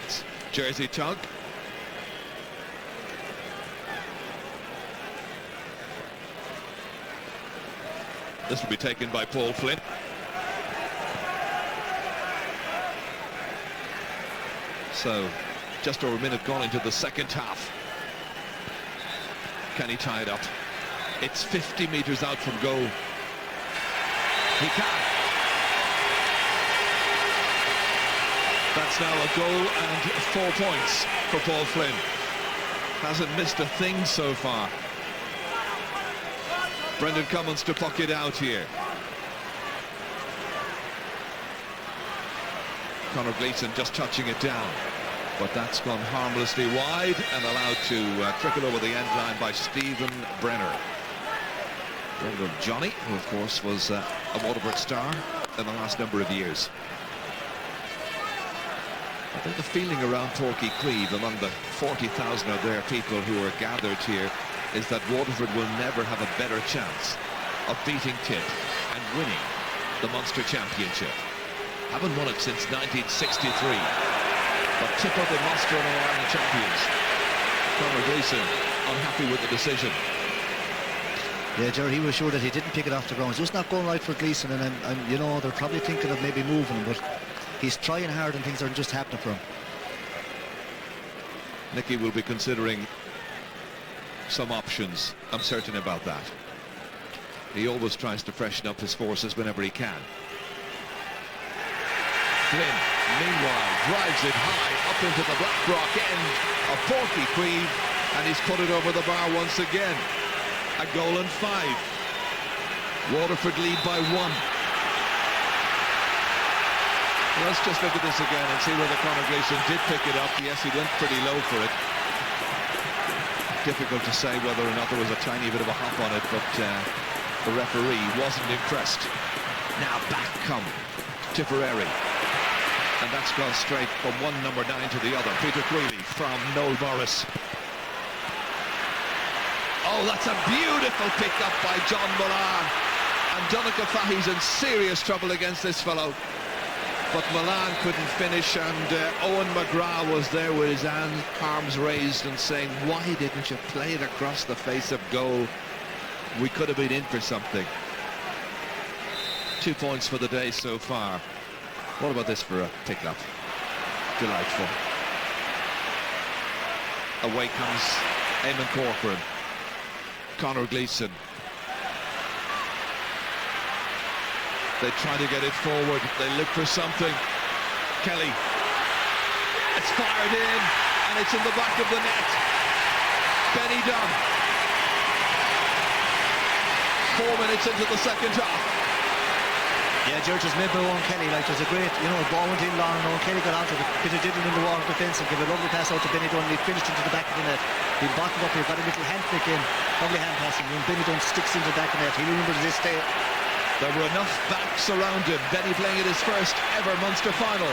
It's Jersey tug. This will be taken by Paul Flynn. So, just over a minute gone into the second half. Can he tie it up? It's 50 metres out from goal. He can. That's now a goal and 4 points for Paul Flynn. Hasn't missed a thing so far. Brendan Cummins to puck it out here. Conor Gleeson just touching it down, but that's gone harmlessly wide and allowed to trickle over the end line by Stephen Brenner. Friend of Johnny, who of course was a Waterford star in the last number of years. I think the feeling around Páirc Chaoimh among the 40,000 of their people who are gathered here is that Waterford will never have a better chance of beating Tip and winning the Munster Championship. Haven't won it since 1963. But Tip are the Munster and All-Ireland champions. Conor Gleeson unhappy with the decision. Yeah, Jerry, he was sure that he didn't pick it off the ground. It's just not going right for Gleeson, and you know, they're probably thinking of maybe moving him, but he's trying hard and things aren't just happening for him. Nicky will be considering some options. I'm certain about that. He always tries to freshen up his forces whenever he can. Flynn, meanwhile, drives it high up into the Blackrock end of Páirc Chaoimh, and he's put it over the bar once again. A goal and 5. Waterford lead by 1. Let's just look at this again and see whether Conor Gleeson did pick it up. Yes, he went pretty low for it. Difficult to say whether or not there was a tiny bit of a hop on it, but the referee wasn't impressed. Now back come Tipperary. And that's gone straight from one number 9 to the other. Peter Queally from Noel Morris. Oh, that's a beautiful pick-up by John Mullane. And Donncha Fahy's in serious trouble against this fellow. But Mullane couldn't finish, and Owen McGrath was there with his arms raised and saying, why didn't you play it across the face of goal? We could have been in for something. 2 points for the day so far. What about this for a pick-up? Delightful. Away comes Eamon Corcoran. Conor Gleeson. They try to get it forward. They look for something. Kelly. It's fired in, and it's in the back of the net. Benny Dunn. 4 minutes into the second half. Yeah, George is made by Owen Kelly. Like, there's a great, you know, ball went in long and Owen Kelly got onto it. Bit of diddling in the water defence and gave a lovely pass out to Benny Dunn, and he finished into the back of the net. He bottled up here, got a little hand flick in, lovely hand passing. When Benny Dunn sticks into the back of the net, he remembers this day. There were enough backs around him. Benny playing at his first ever Munster final.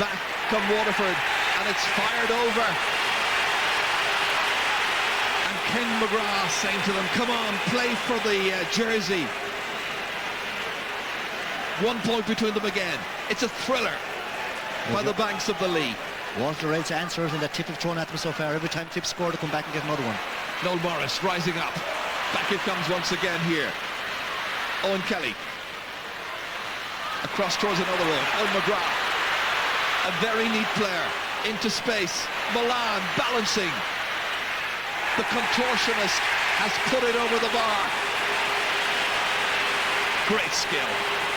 Back come Waterford, and it's fired over. And Ken McGrath saying to them, come on, play for the jersey. 1 point between them again. It's a thriller by the banks of the Lee. Walter Reds answer everything that Tip have thrown at them so far. Every time Tip scored, to come back and get another one. Noel Morris rising up. Back it comes once again here. Owen Kelly. Across towards another one. Owen McGrath. A very neat player. Into space. Mullane balancing. The contortionist has put it over the bar. Great skill.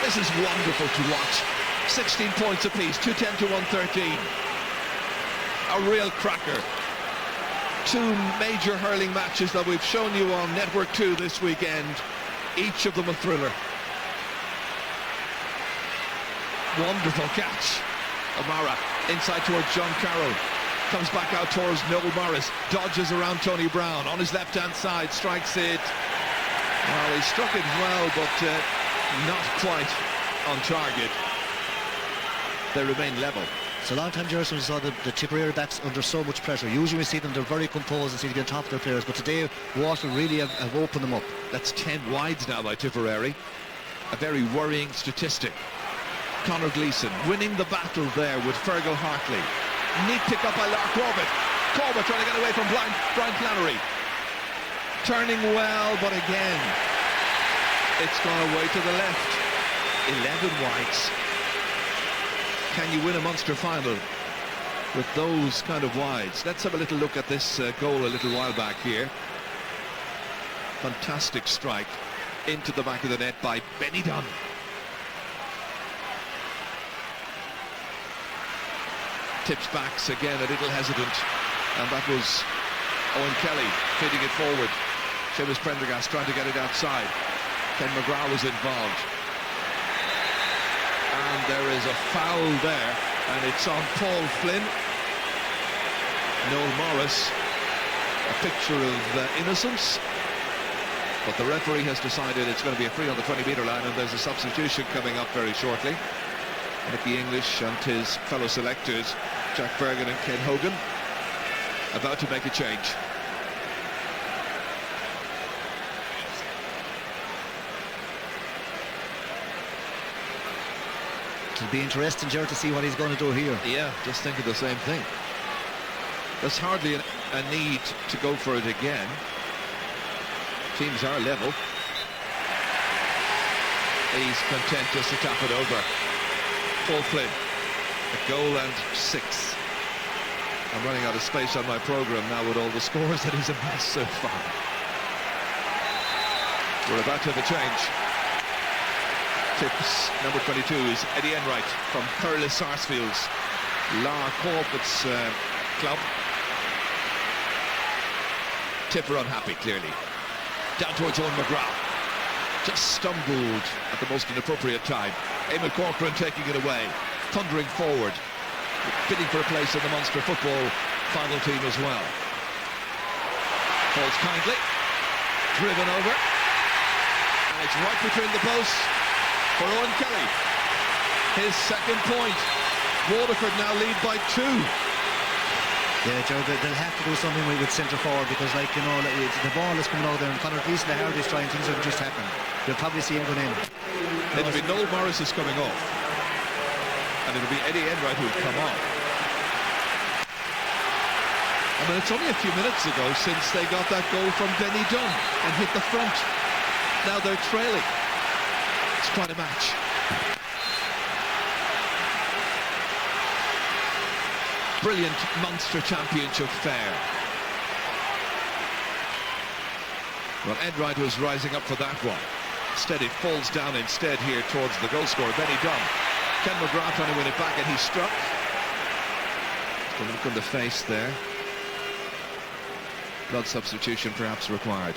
This is wonderful to watch. 16 points apiece, 210 to 113. A real cracker. 2 major hurling matches that we've shown you on Network 2 this weekend. Each of them a thriller. Wonderful catch. O'Mara inside towards John Carroll. Comes back out towards Noel Morris. Dodges around Tony Brown. On his left-hand side, strikes it. Well, he struck it well, but not quite on target. They remain level. It's a long time, Jerry, since we saw the Tipperary backs under so much pressure. Usually we see them, they're very composed and seem to be on top of their players, but today Waterford really have opened them up. That's 10 wides now by Tipperary. A very worrying statistic. Conor Gleeson winning the battle there with Fergal Hartley. Neat pick up by Lark Corbett. Corbett trying to get away from Brian Flannery. Turning well, but again, it's gone away to the left. 11 wides. Can you win a Munster final with those kind of wides? Let's have a little look at this goal a little while back here. Fantastic strike into the back of the net by Benny Dunn. Tips backs again, a little hesitant, and that was Owen Kelly feeding it forward. Seamus Prendergast trying to get it outside. Ken McGrath was involved. And there is a foul there, and it's on Paul Flynn. Noel Morris, a picture of innocence. But the referee has decided it's going to be a free on the 20-metre line, and there's a substitution coming up very shortly. Mickey English and his fellow selectors, Jack Bergen and Ken Hogan, about to make a change. It'll be interesting, Ger, to see what he's going to do here. Yeah, just thinking the same thing. There's hardly a need to go for it again. Teams are level. He's content just to tap it over. Paul Flynn, a goal and 6. I'm running out of space on my programme now with all the scores that he's amassed so far. We're about to have a change. Tips number 22 is Eddie Enright from Thurles Sarsfield's Lar Corbett's club. Tipper unhappy, clearly. Down towards Owen McGrath. Just stumbled at the most inappropriate time. Eamon Corcoran taking it away, thundering forward, bidding for a place in the Munster football final team as well. Falls kindly, driven over, and it's right between the posts for Owen Kelly. His second point. Waterford now lead by 2. Yeah, Joe, they'll have to do something with centre forward, because, like, you know, the ball is coming out there and Conor Gleeson, the hard is trying, things have just happened. You'll probably see him going in. It'll be Noel Morris is coming off, and it'll be Eddie Enright who'll come on. I mean, it's only a few minutes ago since they got that goal from Benny Dunn and hit the front. Now they're trailing. It's quite a match. Brilliant Munster Championship fair. Well, Enright was rising up for that one. Instead, it falls down instead here towards the goal scorer, Benny Dunn. Ken McGrath trying to win it back, and he struck. The look on the face there. Blood substitution perhaps required.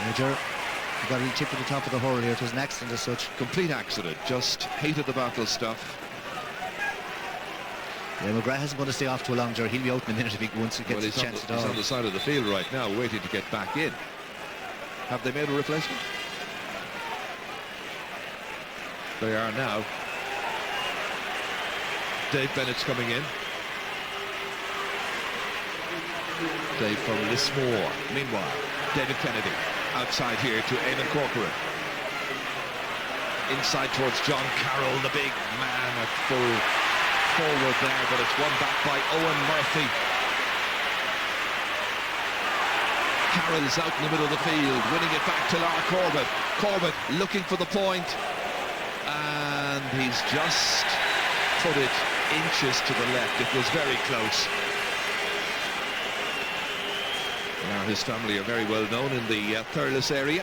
Major, you got a tip at the top of the hurl here. It was an accident as such. Complete accident, just hated the battle stuff. Yeah, McGrath hasn't going to stay off too long, Ger. He'll be out in a minute if he once he gets a chance at all. He's on the side of the field right now, waiting to get back in. Have they made a replacement? They are now. Dave Bennett's coming in. Dave from Lismore. Meanwhile, David Kennedy outside here to Eamon Corcoran. Inside towards John Carroll, the big man at full forward there, but it's won back by Owen Murphy. Carroll's out in the middle of the field, winning it back to Lar Corbett. Corbett looking for the point, and he's just put it inches to the left. It was very close. Now his family are very well known in the Thurles area.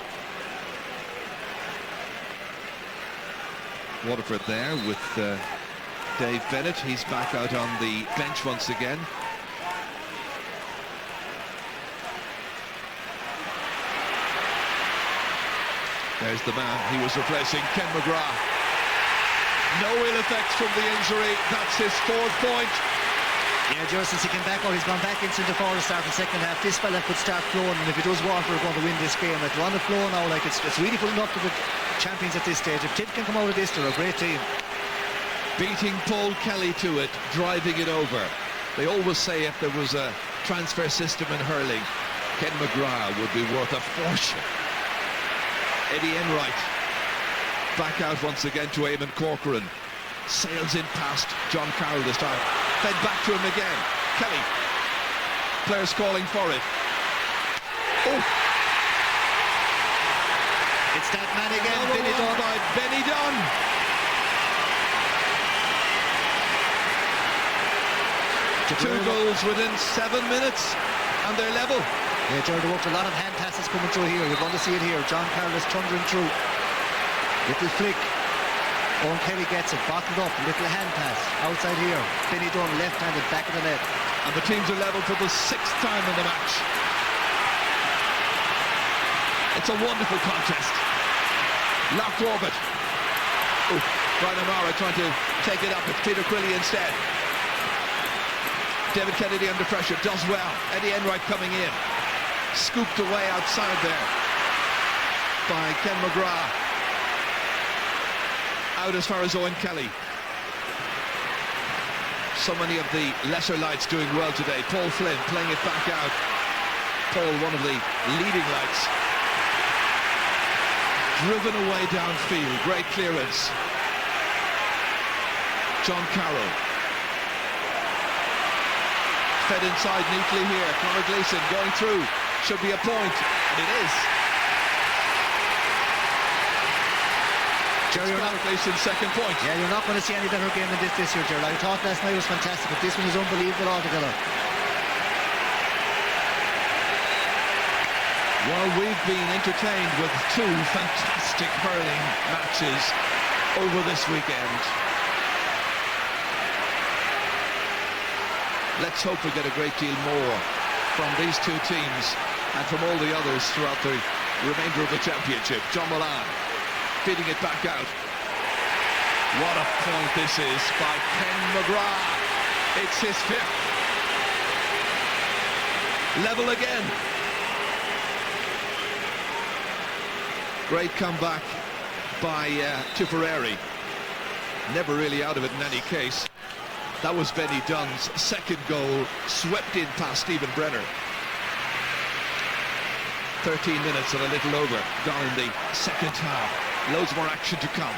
Waterford there with Dave Bennett. He's back out on the bench once again. There's the man he was replacing, Ken McGrath. No ill effects from the injury. That's his 4th point. Yeah, Ger, since he came back out, he's gone back into the forward start the second half. This fella could start flowing, and if he does, Waterford are going to win this game. Like, they're on the flow now, like it's really putting up to the champions at this stage. If Tip can come out of this, they're a great team. Beating Paul Kelly to it, driving it over. They always say if there was a transfer system in hurling, Ken McGrath would be worth a fortune. Eddie Enright back out once again to Eamon Corcoran. Sails in past John Carroll this time. Fed back to him again. Kelly. Players calling for it. Oh! It's that man again, Benny Dunn. By Benny Dunn. Two goals within 7 minutes, and they're level. Yeah, Ger, there worked a lot of hand passes coming through here. You're going to see it here. John Carroll is thundering through. Little flick. Owen Kelly gets it, bottled up, little hand pass outside here. Benny Dunn left-handed, back of the net. And the teams are level for the 6th time in the match. It's a wonderful contest. Lock Corbett. Oh, Brian O'Mara trying to take it up. It's Peter Quilly instead. David Kennedy under pressure, does well. Eddie Enright coming in. Scooped away outside there by Ken McGrath. Out as far as Owen Kelly. So many of the lesser lights doing well today. Paul Flynn playing it back out. Paul, one of the leading lights. Driven away downfield. Great clearance. John Carroll. Fed inside neatly here. Conor Gleeson going through. Should be a point. And it is. Jerry, Conor Gleeson's second point. Yeah, you're not going to see any better game than this year, Gerald. I thought last night was fantastic, but this one is unbelievable altogether. Well, we've been entertained with two fantastic hurling matches over this weekend. Let's hope we get a great deal more from these two teams and from all the others throughout the remainder of the championship. John Mullane feeding it back out. What a point this is by Ken McGrath. It's his fifth. Level again. Great comeback by Tipperary. Never really out of it in any case. That was Benny Dunn's second goal, swept in past Stephen Brenner. 13 minutes and a little over gone in the second half. Loads more action to come.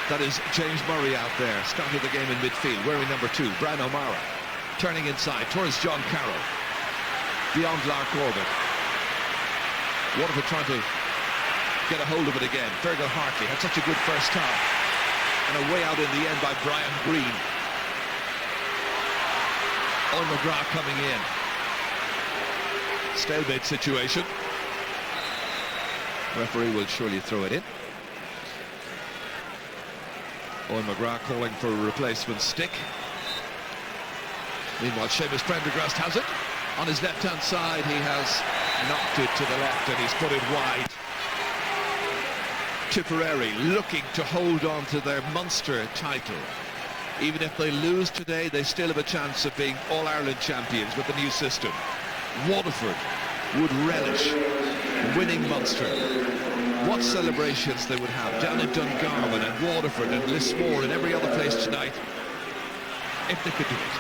That is James Murray out there, started the game in midfield, wearing number 2, Brian O'Mara. Turning inside towards John Carroll. Beyond Lark Orbit. Waterford trying to get a hold of it again. Fergal Hartley had such a good first half. And a way out in the end by Brian Green. Owen McGrath coming in. Stalemate situation. Referee will surely throw it in. Owen McGrath calling for a replacement stick. Meanwhile, Seamus Prendergast has it. On his left-hand side, he has knocked it to the left and he's put it wide. Tipperary looking to hold on to their Munster title. Even if they lose today, they still have a chance of being All-Ireland champions with the new system. Waterford would relish winning Munster. What celebrations they would have down in Dungarvan and Waterford and Lismore and every other place tonight if they could do it.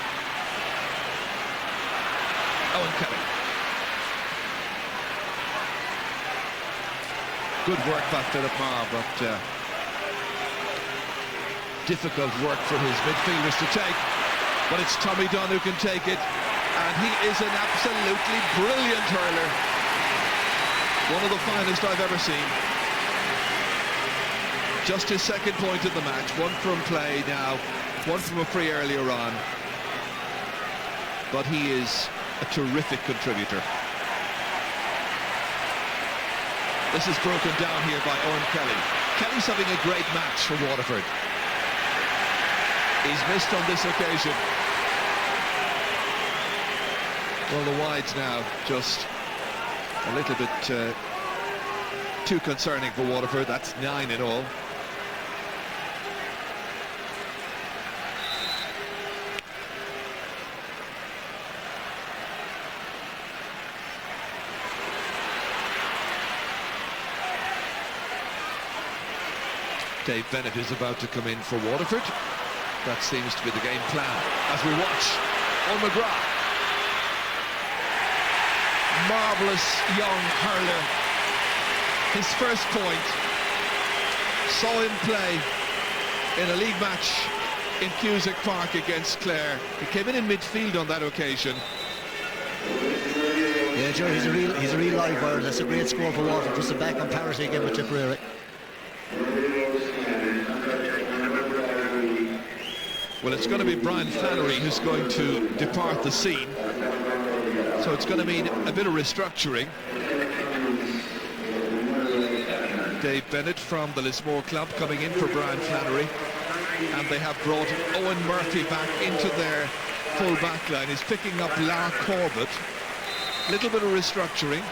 Owen Kelly. Good work by Philip Marr, but difficult work for his midfielders to take. But it's Tommy Dunn who can take it, and he is an absolutely brilliant hurler. One of the finest I've ever seen. Just his second point of the match, one from play now, one from a free earlier on. But he is a terrific contributor. This is broken down here by Owen Kelly. Kelly's having a great match for Waterford. He's missed on this occasion. Well, the wides now just a little bit too concerning for Waterford. That's 9 in all. Dave Bennett is about to come in for Waterford. That seems to be the game plan as we watch Owen McGrath. Marvellous young hurler. His first point. Saw him play in a league match in Cusack Park against Clare. He came in midfield on that occasion. Yeah, Jerry, he's a real live wire. That's a great score for Waterford. Just a back on parity again with Tipperary. Well, it's going to be Brian Flannery who's going to depart the scene. So it's going to mean a bit of restructuring. Dave Bennett from the Lismore club coming in for Brian Flannery. And they have brought Owen Murphy back into their full back line. He's picking up Lark Corbett. Little bit of restructuring.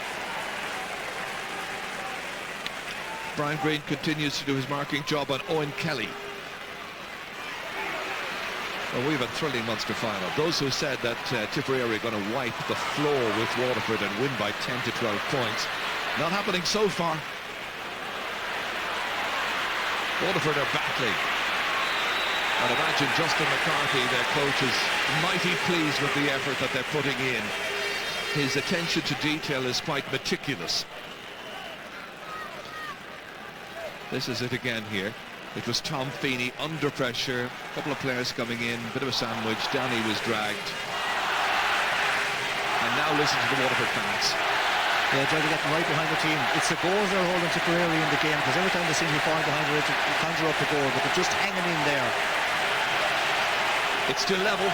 Brian Green continues to do his marking job on Owen Kelly. Well, we have a thrilling Munster final. Those who said that Tipperary are going to wipe the floor with Waterford and win by 10 to 12 points, not happening so far. Waterford are battling. And imagine Justin McCarthy, their coach, is mighty pleased with the effort that they're putting in. His attention to detail is quite meticulous. This is it again here. It was Tom Feeney under pressure. A couple of players coming in, bit of a sandwich. Downey was dragged. And now listen to the Waterford fans. They're trying to get them right behind the team. It's the goals they're holding Tipperary in the game, because every time they seem to be falling behind it, they conjure up the goal, but they're just hanging in there. It's still level.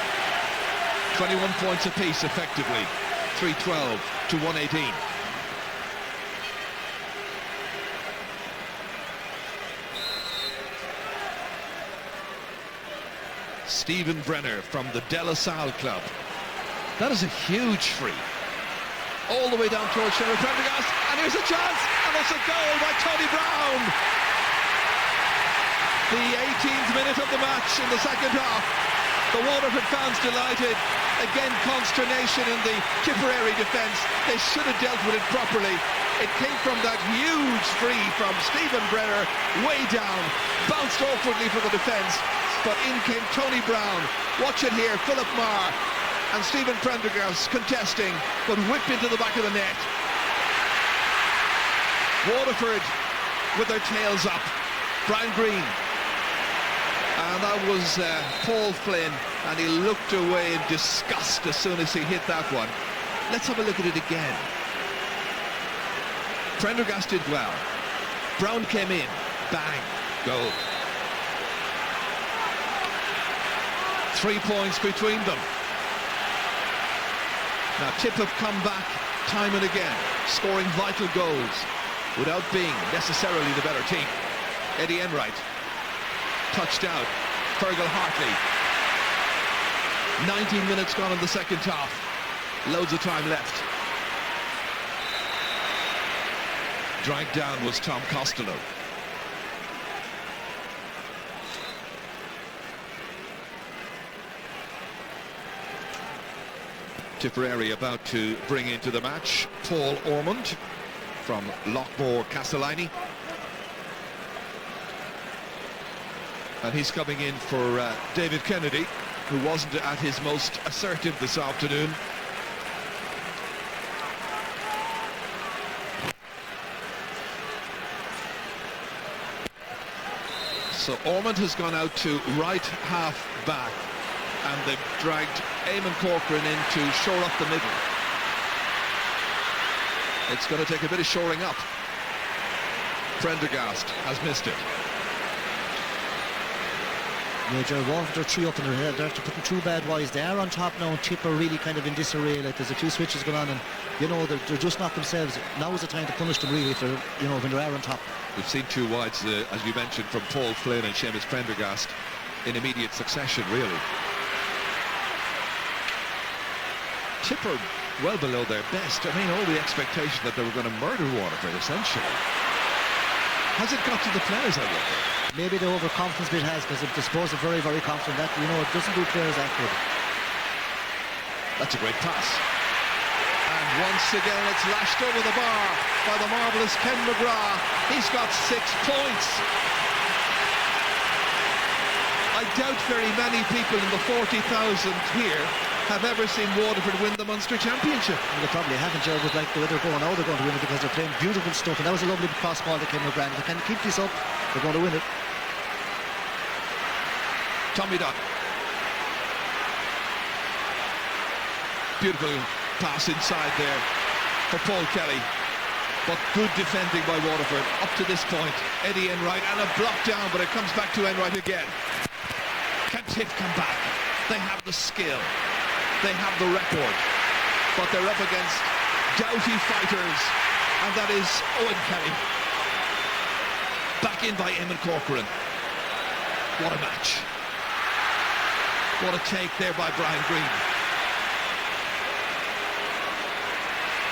21 points apiece effectively. 312 to 118. Stephen Brenner from the De La Salle club. That is a huge free. All the way down towards Chaoimh Prendergast, and here's a chance, and it's a goal by Tony Brown. The 18th minute of the match in the second half. The Waterford fans delighted. Again, consternation in the Tipperary defence. They should have dealt with it properly. It came from that huge free from Stephen Brenner, way down, bounced awkwardly for the defence, but in came Tony Brown. Watch it here, Philip Marr and Stephen Prendergast contesting, but whipped into the back of the net. Waterford with their tails up. Brian Green. And that was Paul Flynn, and he looked away in disgust as soon as he hit that one. Let's have a look at it again. Prendergast did well. Brown came in. Bang. Goal. 3 points between them. Now Tip have come back time and again, scoring vital goals without being necessarily the better team. Eddie Enright. Touched out. Fergal Hartley. 19 minutes gone in the second half. Loads of time left. Dragged down was Tom Costello. Tipperary about to bring into the match Paul Ormond from Lochmore Castellini. And he's coming in for David Kennedy, who wasn't at his most assertive this afternoon. So Ormond has gone out to right half back, and they've dragged Eamon Corcoran in to shore up the middle. It's going to take a bit of shoring up. Prendergast has missed it. Yeah, Gerald Waterford are 3 up in their head. They're after putting 2 bad wides. They are on top now, and Tip are really kind of in disarray. Like, there's a few switches going on, and you know they're just not themselves. Now is the time to punish them really if they're, you know, when they are on top. We've seen 2 wides, as you mentioned, from Paul Flynn and Seamus Prendergast in immediate succession, really. Tip are well below their best. I mean, all the expectation that they were going to murder Waterford, essentially. Has it got to the players, I wonder? Maybe the overconfidence bit has, because I suppose they're very, very confident. That, you know, it doesn't do players that good. That's a great pass. And once again, it's lashed over the bar by the marvellous Ken McGrath. He's got 6 points. I doubt very many people in the 40,000 here have ever seen Waterford win the Munster Championship. Well, they probably haven't, Gerald, but like the way they're going now, they're going to win it because they're playing beautiful stuff. And that was a lovely cross ball that came to Grant. If they can keep this up, they're going to win it. Tommy Dunn. Beautiful pass inside there for Paul Kelly. But good defending by Waterford up to this point. Eddie Enright, and a block down, but it comes back to Enright again. Can Tip come back? They have the skill. They have the record. But they're up against doughty fighters, and that is Owen Kelly. Back in by Eamon Corcoran. What a match. What a take there by Brian Green.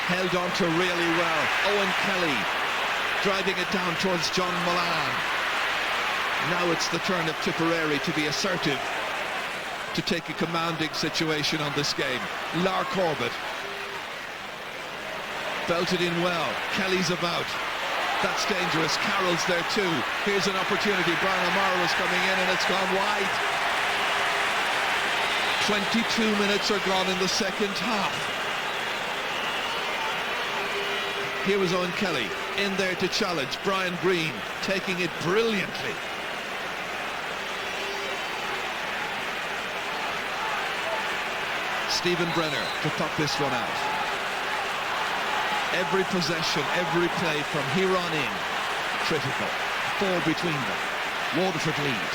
Held on to really well. Owen Kelly driving it down towards John Mullane. Now it's the turn of Tipperary to be assertive. to take a commanding situation on this game. Lar Corbett belted in well. Kelly's about. That's dangerous. Carroll's there too. Here's an opportunity. Brian O'Mara is coming in and it's gone wide. 22 minutes are gone in the second half. Here was Owen Kelly in there to challenge. Brian Green taking it brilliantly. Stephen Brenner to pop this one out. Every possession, every play from here on in, critical. 4 between them. Waterford lead.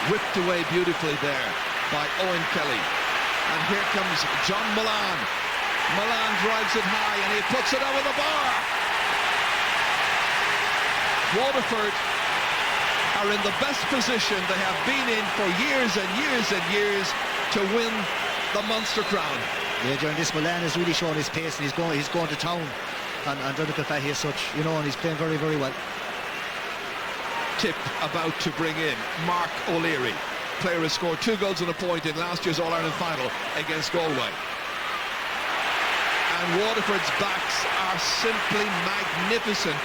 Whipped away beautifully there by Owen Kelly. And here comes John Milan. Milan drives it high and he puts it over the bar. Waterford are in the best position they have been in for years and years and years to win the Munster crown. Yeah, during this, Milan has really shown his pace and he's going to town on Donegal Fahy as such, you know, and he's playing very, very well. Tip about to bring in Mark O'Leary. Player has scored 2 goals and a point in last year's All-Ireland final against Galway. And Waterford's backs are simply magnificent.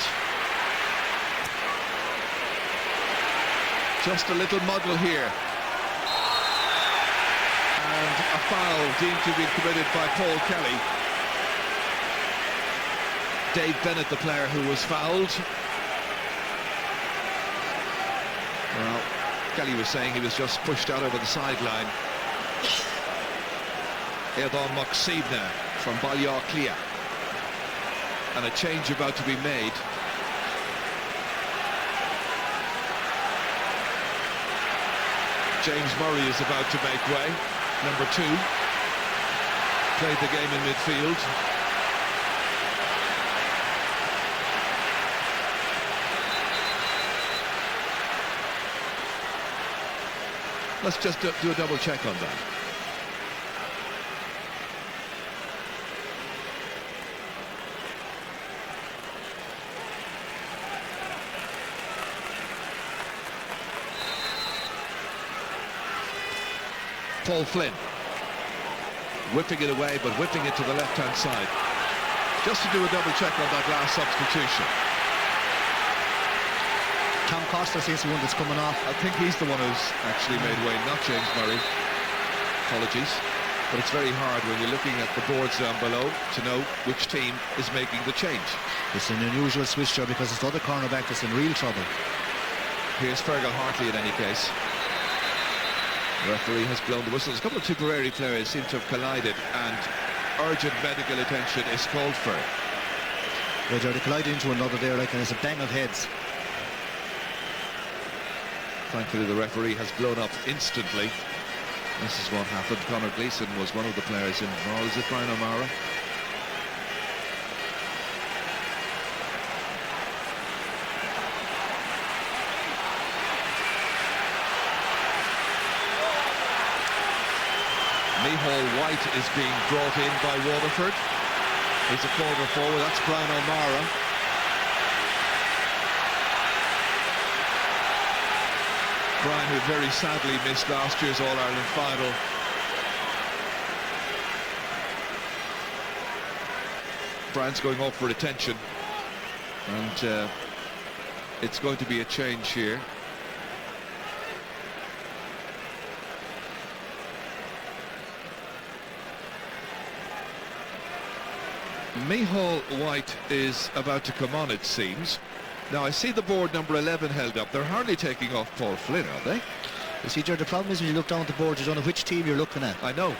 Just a little muddle here. And a foul deemed to be committed by Paul Kelly. Dave Bennett, the player who was fouled. Well, Kelly was saying he was just pushed out over the sideline. Edan Moksibna from Ballyarclia. And a change about to be made. James Murray is about to make way. Number 2. Played the game in midfield. Let's just do a double check on that. Paul Flynn whipping it away, but whipping it to the left-hand side. Just to do a double check on that last substitution. Tom Costa seems to be one that's coming off. I think he's the one who's actually made way, not James Murray. Apologies. But it's very hard when you're looking at the boards down below to know which team is making the change. It's an unusual switch job because it's the other cornerback that's in real trouble. Here's Fergal Hartley in any case. The referee has blown the whistles. A couple of Tipperary players seem to have collided and urgent medical attention is called for. Yeah, they collided into another there, like, and it's a bang of heads. Thankfully the referee has blown up instantly. This is what happened. Conor Gleeson was one of the players involved. Is it Brian O'Mara? Micheál White is being brought in by Waterford. He's a corner forward. That's Brian O'Mara. Brian, who very sadly missed last year's All-Ireland final. Brian's going off for attention. And it's going to be a change here. Micheál White is about to come on, it seems. Now, I see the board number 11 held up. They're hardly taking off Paul Flynn, are they? You see, Jared, the problem is when you look down at the board, you don't know which team you're looking at. I know.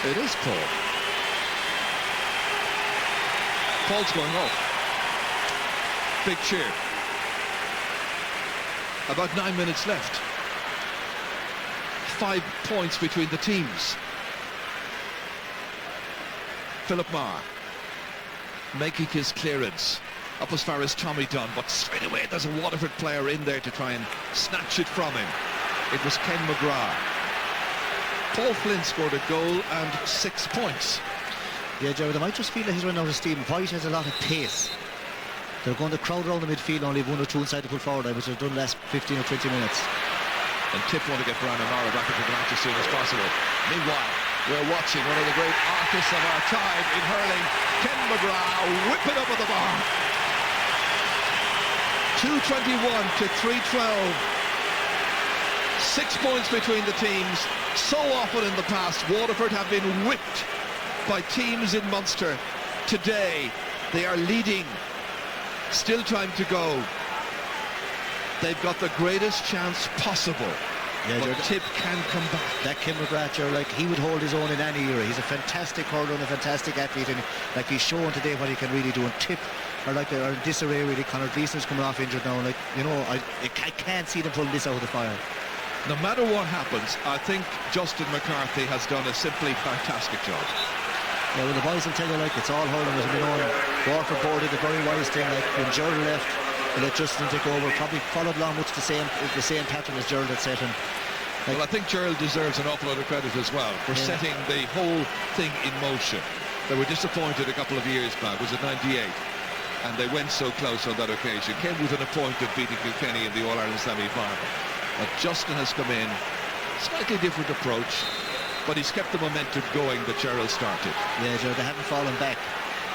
It is Paul. Paul's going off. Big cheer. About 9 minutes left. 5 points between the teams. Philip Marr making his clearance up as far as Tommy Dunn, but straight away there's a Waterford player in there to try and snatch it from him. It was Ken McGrath. Paul Flynn scored a goal and 6 points. Yeah, Jared, I might just feel that he's running out of steam. White has a lot of pace. They're going to crowd around the midfield, only one or two inside to pull forward, which they've done the last 15 or 20 minutes. And Tip want to get Brian and Mara back into the match as soon as possible. Meanwhile, we're watching one of the great artists of our time in hurling, Ken McGrath, whip it up at the bar. 2:21 to 3:12. 6 points between the teams. So often in the past, Waterford have been whipped by teams in Munster. Today, they are leading. Still time to go. They've got the greatest chance possible. Yeah, but Tip can come back. That Kim McGrath, like, he would hold his own in any era. He's a fantastic hurler and a fantastic athlete, and like he's shown today what he can really do. And Tip are like are in disarray really. Connor Gleeson's coming off injured now. Like, you know, I can't see them pulling this out of the fire. No matter what happens, I think Justin McCarthy has done a simply fantastic job. Yeah, well, the boys will tell you, like, it's all hurling, as we know. Waterford board did a very wise thing, like, when Gerald left, they let Justin take over, probably followed along much the same pattern as Gerald had set. And, like, well, I think Gerald deserves an awful lot of credit as well for setting the whole thing in motion. They were disappointed a couple of years back, was it 98? And they went so close on that occasion. Came within a point of beating Kilkenny in the All-Ireland semi-final. But Justin has come in, slightly different approach, but he's kept the momentum going that Gerald started. Yeah, Gerald, they haven't fallen back.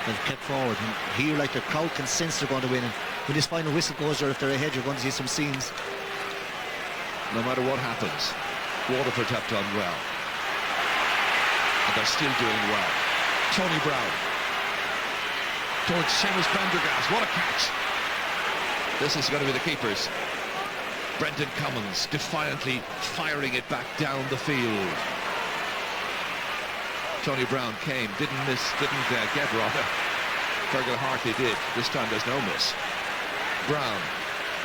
They've kept forward. And here, like, the crowd can sense they're going to win. And when this final whistle goes there, if they're ahead, you're going to see some scenes. No matter what happens, Waterford have done well. And they're still doing well. Tony Brown towards Seamus Prendergast. What a catch. This is going to be the keepers. Brendan Cummins defiantly firing it back down the field. Tony Brown came, didn't get rather. Fergal Hartley did. This time there's no miss. Brown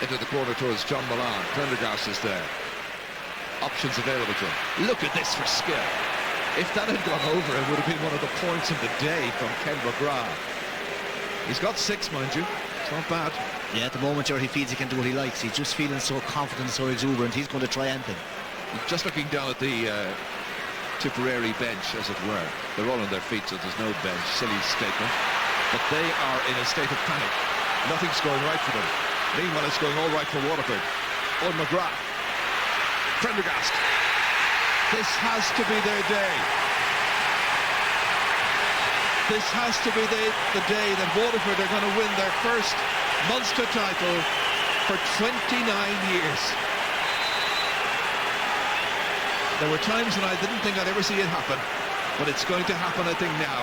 into the corner towards John Milan. Prendergast is there. Options available to him. Look at this for skill. If that had gone over, it would have been one of the points of the day from Ken McGrath. He's got 6, mind you. It's not bad. Yeah, at the moment, he feels he can do what he likes. He's just feeling so confident, so exuberant. He's going to try anything. Just looking down at the Tipperary bench, as it were. They're all on their feet, so there's no bench. Silly statement. But they are in a state of panic. Nothing's going right for them. Meanwhile, it's going all right for Waterford. Owen McGrath. Prendergast. This has to be their day. This has to be the day that Waterford are going to win their first Munster title for 29 years. There were times when I didn't think I'd ever see it happen, but it's going to happen, I think, now.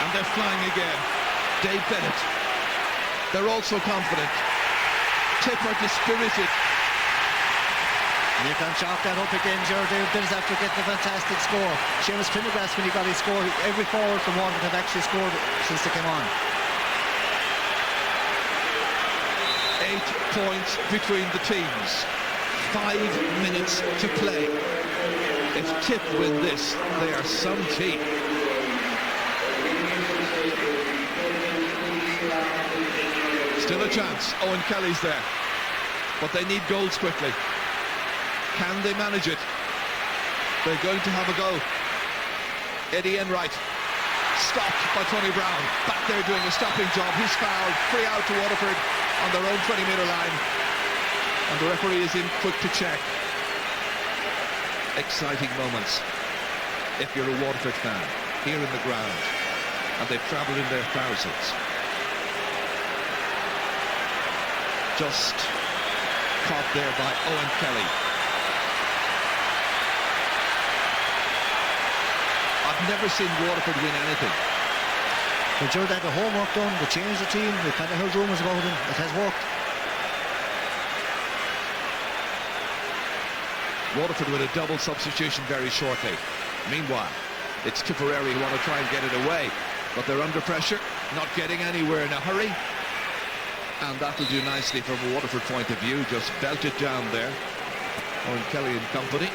And they're flying again. Dave Bennett. They're also confident. Tip are dispirited. And you can chalk that up again, Gerald. Dave Bennett after getting a fantastic score. Seamus Prendergast, when he got his score, every forward from Waterford have actually scored since they came on. 8 points between the teams. 5 minutes to play. If Tip win this, they are some team. Still a chance. Owen Kelly's there. But they need goals quickly. Can they manage it? They're going to have a go. Eddie Enright. Stopped by Tony Brown. Back there doing a stopping job. He's fouled. Free out to Waterford on their own 20-metre line. And the referee is in quick to check. Exciting moments. If you're a Waterford fan, here in the ground. And they've travelled in their thousands. Just caught there by Owen Kelly. I've never seen Waterford win anything. But Gerald had the homework done, they changed the team, we kind of heard rumours about him, it has worked. Waterford with a double substitution very shortly. Meanwhile, it's Tipperary who want to try and get it away, but they're under pressure, not getting anywhere in a hurry. And that'll do nicely from a Waterford point of view, just belt it down there. Owen Kelly and company.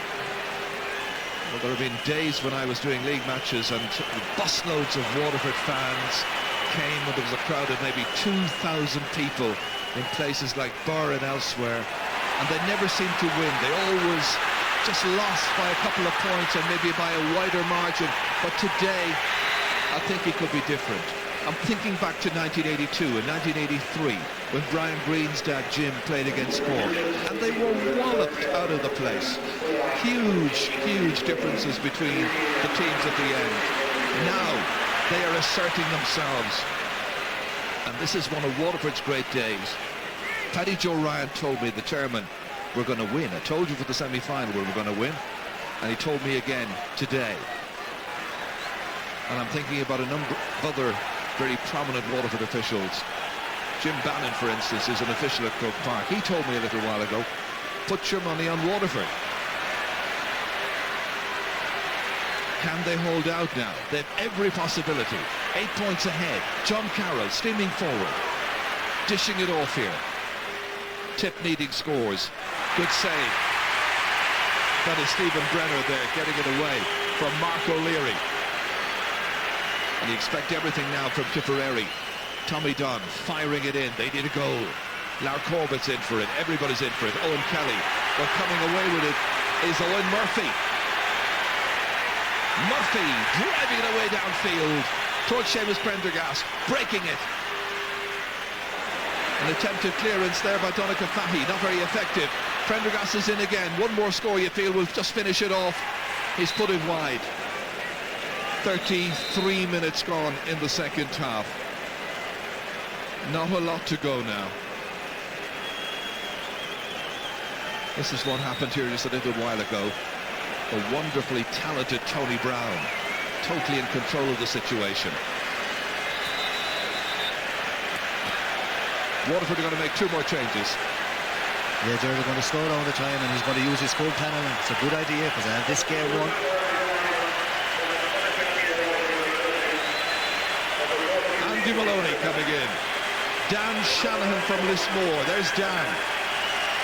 Well, there have been days when I was doing league matches and busloads of Waterford fans came, and there was a crowd of maybe 2,000 people in places like Birr and elsewhere, and they never seemed to win. They always just lost by a couple of points and maybe by a wider margin. But today, I think it could be different. I'm thinking back to 1982 and 1983 when Brian Green's dad Jim played against Cork, and they were walloped out of the place. Huge differences between the teams at the end. Now they are asserting themselves, and this is one of Waterford's great days. Paddy Joe Ryan told me, the chairman, we're going to win. I told you for the semi-final we were going to win, and he told me again today. And I'm thinking about a number of other very prominent Waterford officials. Jim Bannon, for instance, is an official at Croke Park. He told me a little while ago, put your money on Waterford. Can they hold out now? They've every possibility. 8 points ahead. John Carroll streaming forward, dishing it off here. Tip needing scores. Good save. That is Stephen Brenner there, getting it away from Mark O'Leary. And you expect everything now from Tipperary. Tommy Dunn firing it in. They need a goal. Lar Corbett's in for it. Everybody's in for it. Owen Kelly. But coming away with it is Owen Murphy. Murphy driving it away downfield towards Seamus Prendergast, breaking it. An attempted clearance there by Donncha Fahy, not very effective. Prendergast is in again. One more score, you feel, will just finish it off. He's put it wide. 33 minutes gone in the second half. Not a lot to go now. This is what happened here just a little while ago. A wonderfully talented Tony Brown, totally in control of the situation. Waterford are going to make 2 more changes. Yeah, they're going to slow down the time, and he's going to use his full panel. It's a good idea because I have this game won. Andy Maloney coming in. Dan Shanahan from Lismore. There's Dan.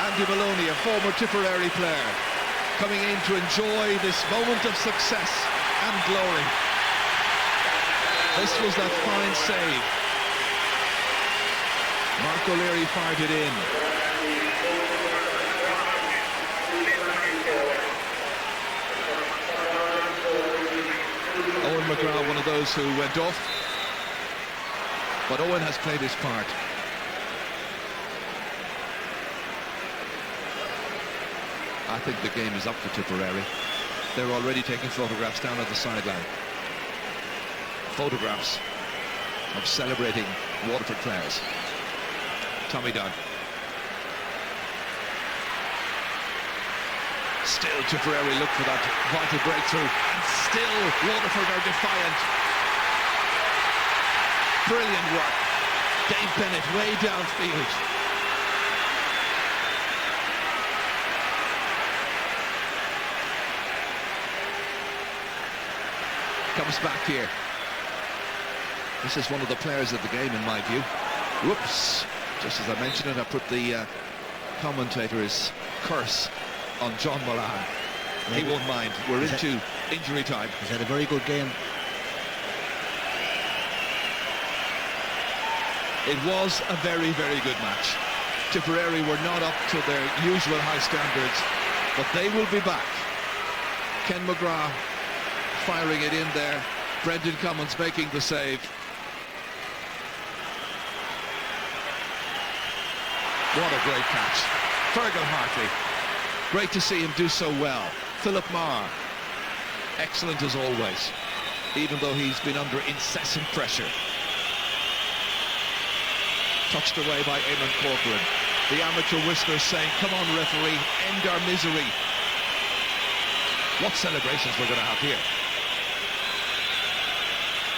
Andy Maloney, a former Tipperary player, coming in to enjoy this moment of success and glory. This was that fine save. Mark O'Leary fired it in. Owen McGrath, one of those who went off. But Owen has played his part. I think the game is up for Tipperary. They're already taking photographs down at the sideline. Photographs of celebrating Waterford players. Tommy Dunn. Still Tipperary look for that vital breakthrough. And still Waterford are defiant. Brilliant work. Dave Bennett way downfield. Comes back here. This is one of the players of the game in my view. Whoops. Just as I mentioned it, I put the commentator's curse on John Mullane. He won't mind. We're into injury time. He's had a very good game. It was a very, very good match. Tipperary were not up to their usual high standards, but they will be back. Ken McGrath firing it in there. Brendan Cummins making the save. What a great catch. Fergal Hartley. Great to see him do so well. Philip Marr. Excellent as always, even though he's been under incessant pressure. Touched away by Eamon Corcoran. The amateur whistler saying, come on referee, end our misery. What celebrations we're going to have here.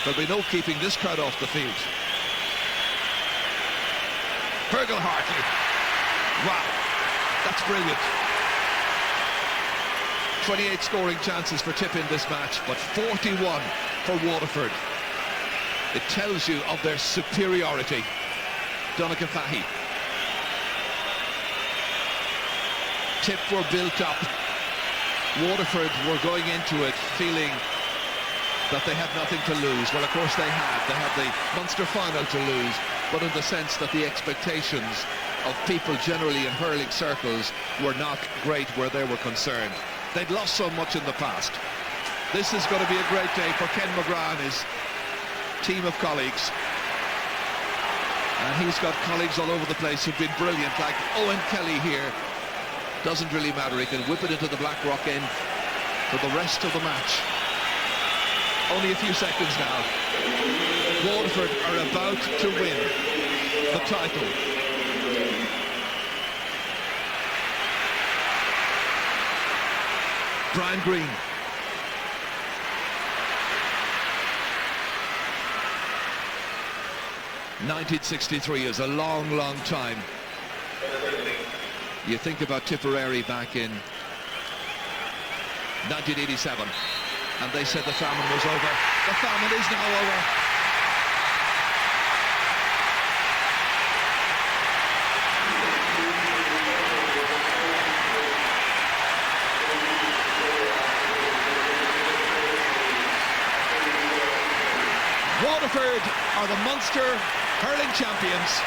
There'll be no keeping this crowd off the field. Fergal Hartley. Wow, that's brilliant. 28 scoring chances for Tip in this match, but 41 for Waterford. It tells you of their superiority. Donncha Fahy. Tip were built up. Waterford were going into it feeling that they had nothing to lose. Well, of course they had. They had the Munster final to lose, but in the sense that the expectations of people generally in hurling circles were not great where they were concerned. They'd lost so much in the past. This is going to be a great day for Ken McGrath and his team of colleagues. And he's got colleagues all over the place who've been brilliant, like Owen Kelly here. Doesn't really matter, he can whip it into the Blackrock end for the rest of the match. Only a few seconds now. Waterford are about to win the title. Brian Green. (1963) is a long, long time. You think about Tipperary back in 1987, and they said the famine was over. The famine is now over. Waterford are the Munster hurling champions.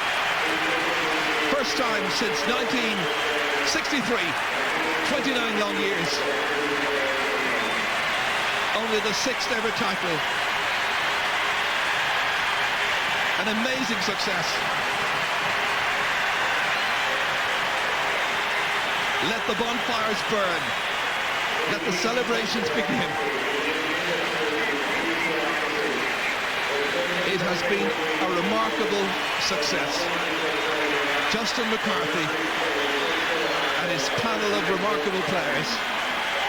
First time since 1963, 29 long years. Only the 6th ever title. An amazing success. Let the bonfires burn. Let the celebrations begin. It has been a remarkable success. Justin McCarthy and his panel of remarkable players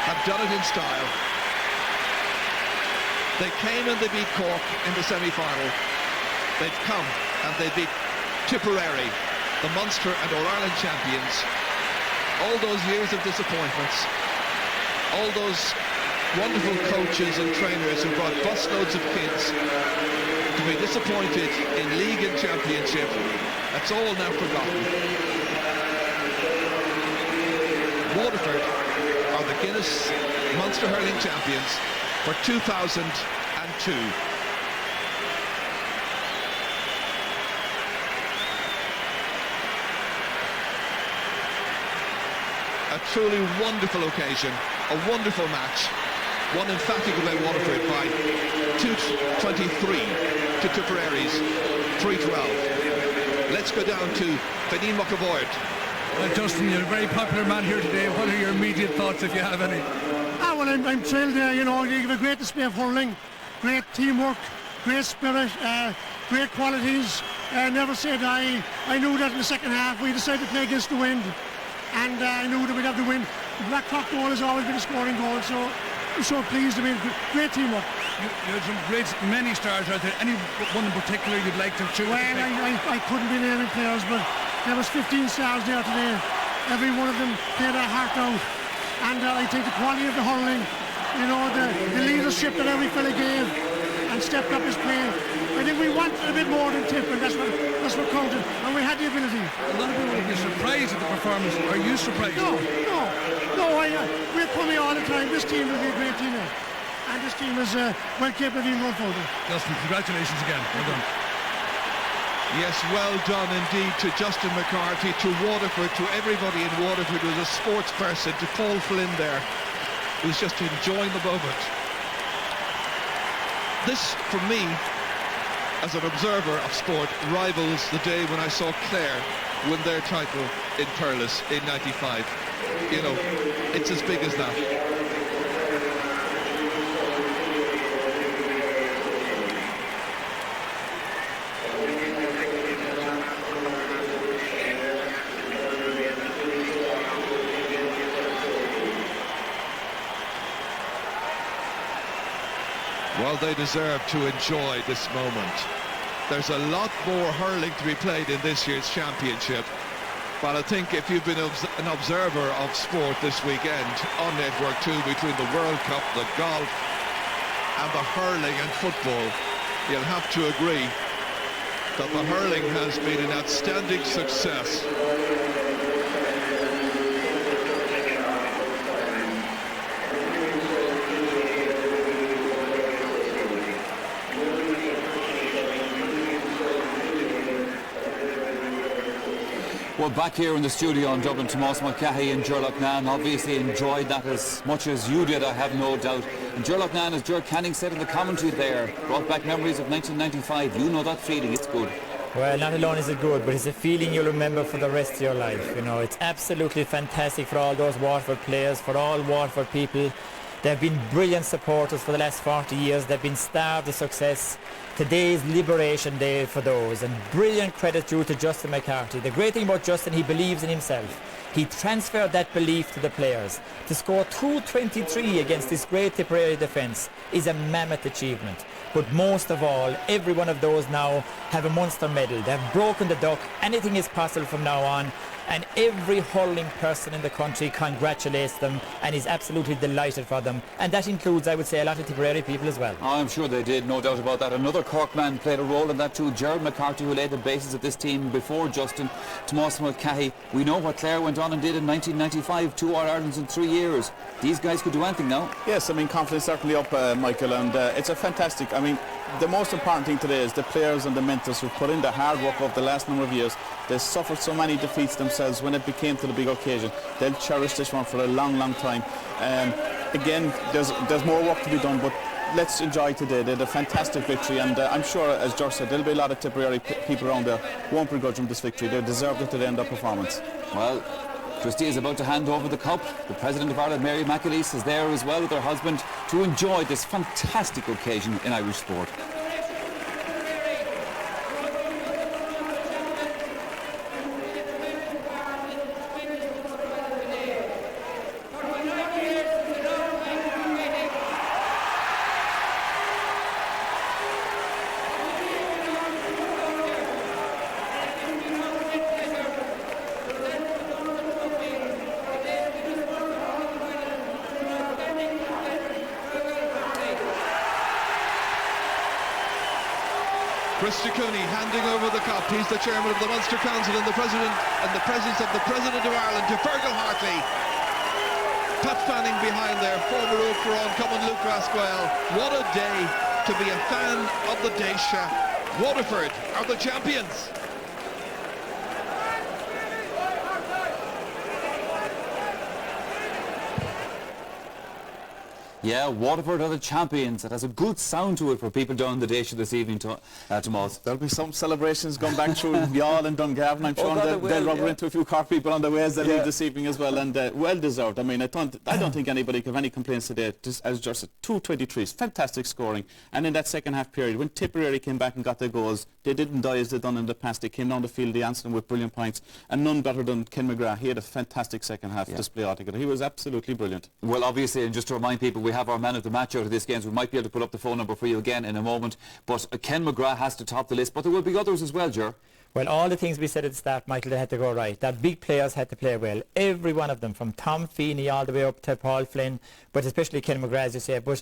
have done it in style. They came and they beat Cork in the semi-final. They've come and they beat Tipperary, the Munster and All-Ireland champions. All those years of disappointments, all those wonderful coaches and trainers who brought busloads of kids to be disappointed in league and championship, that's all now forgotten. Waterford are the Guinness Munster hurling champions for 2002. A truly wonderful occasion, a wonderful match, won emphatically by Waterford by 2-23 to Tipperary's 3-12. Let's go down to Feneen McAvoy. Well, Justin, you're a very popular man here today. What are your immediate thoughts, if you have any? Well, I'm thrilled. You know, you give a great display of hurling, great teamwork, great spirit, great qualities. Never say die. I knew that in the second half we decided to play against the wind, and I knew that we'd have to win. The Blackrock goal has always been a scoring goal, so I'm so pleased. I mean, great teamwork. You had some great, many stars out there. Any one in particular you'd like to choose? Well, I couldn't be naming players, but there was 15 stars there today. Every one of them played their heart out. And I think the quality of the hurling, you know, the leadership that every fella gave and stepped up his play. I think we wanted a bit more than Tip, and that's what counted. And we had the ability. A lot of people will be surprised at the performance. Are you surprised? No. We're coming all the time. This team will be a great team now. And this team is well capable of being run forward. Justin, congratulations again. Well done. Yes, well done indeed to Justin McCarthy, to Waterford, to everybody in Waterford who was a sports person, to Paul Flynn there, who's just enjoying the moment. This, for me, as an observer of sport, rivals the day when I saw Clare win their title in Thurles in '95. You know, it's as big as that. Well, they deserve to enjoy this moment. There's a lot more hurling to be played in this year's championship. But I think if you've been an observer of sport this weekend on Network 2 between the World Cup, the golf and the hurling and football, you'll have to agree that the hurling has been an outstanding success. Well, back here in the studio in Dublin, Tomás Mulcahy and Ger Loughnane obviously enjoyed that as much as you did, I have no doubt. And Ger Loughnane, as Ger Canning said in the commentary there, brought back memories of 1995. You know that feeling, it's good. Well, not alone is it good, but it's a feeling you'll remember for the rest of your life. You know, it's absolutely fantastic for all those Waterford players, for all Waterford people. They've been brilliant supporters for the last 40 years. They've been starved of success. Today's Liberation Day for those, and brilliant credit due to Justin McCarthy. The great thing about Justin, he believes in himself. He transferred that belief to the players. To score 223 against this great Tipperary defence is a mammoth achievement. But most of all, every one of those now have a Munster medal. They've broken the duck. Anything is possible from now on. And every hurling person in the country congratulates them and is absolutely delighted for them. And that includes, I would say, a lot of Tipperary people as well. I'm sure they did, no doubt about that. Another Cork man played a role in that too, Gerald McCarthy, who laid the basis of this team before Justin. Tomás Mulcahy. We know what Clare went on and did in 1995, 2 All-Irelands in 3 years. These guys could do anything now. Yes, I mean, confidence certainly up, Michael, and it's a fantastic, I mean, the most important thing today is the players and the mentors who've put in the hard work over the last number of years. They suffered so many defeats themselves. When it became to the big occasion, they'll cherish this one for a long, long time. Again, there's more work to be done, but let's enjoy today. They had a fantastic victory, and I'm sure, as George said, there'll be a lot of Tipperary people around there who won't begrudge them this victory. They deserved it to the end of performance. Well, Christie is about to hand over the cup. The President of Ireland, Mary McAleese, is there as well with her husband to enjoy this fantastic occasion in Irish sport. Christy Cooney handing over the cup. He's the chairman of the Munster Council and the presence of the President of Ireland to Fergal Hartley. Pat Fanning behind there, former Oak Ron, coming Luke Rasquel. What a day to be a fan of the Daysha. Waterford are the champions. Yeah, Waterford are the champions. It has a good sound to it for people down the Daysha this evening, Tomás. There'll be some celebrations going back through Youghal and Dungarvan. I'm sure they'll rubber into a few Cork people on the way as they leave this evening as well, and well deserved. I mean, I don't think anybody could have any complaints today. Just, as George said, 223s, fantastic scoring. And in that second half period, when Tipperary came back and got their goals, they didn't die as they'd done in the past. They came down the field, they answered them with brilliant points, and none better than Ken McGrath. He had a fantastic second half display altogether. He was absolutely brilliant. Well, obviously, and just to remind people, we have our man of the match out of this game, so we might be able to put up the phone number for you again in a moment. But Ken McGrath has to top the list, but there will be others as well, Ger. Well, all the things we said at the start, Michael, they had to go right. That big players had to play well. Every one of them, from Tom Feeney all the way up to Paul Flynn, but especially Ken McGrath, as you say. But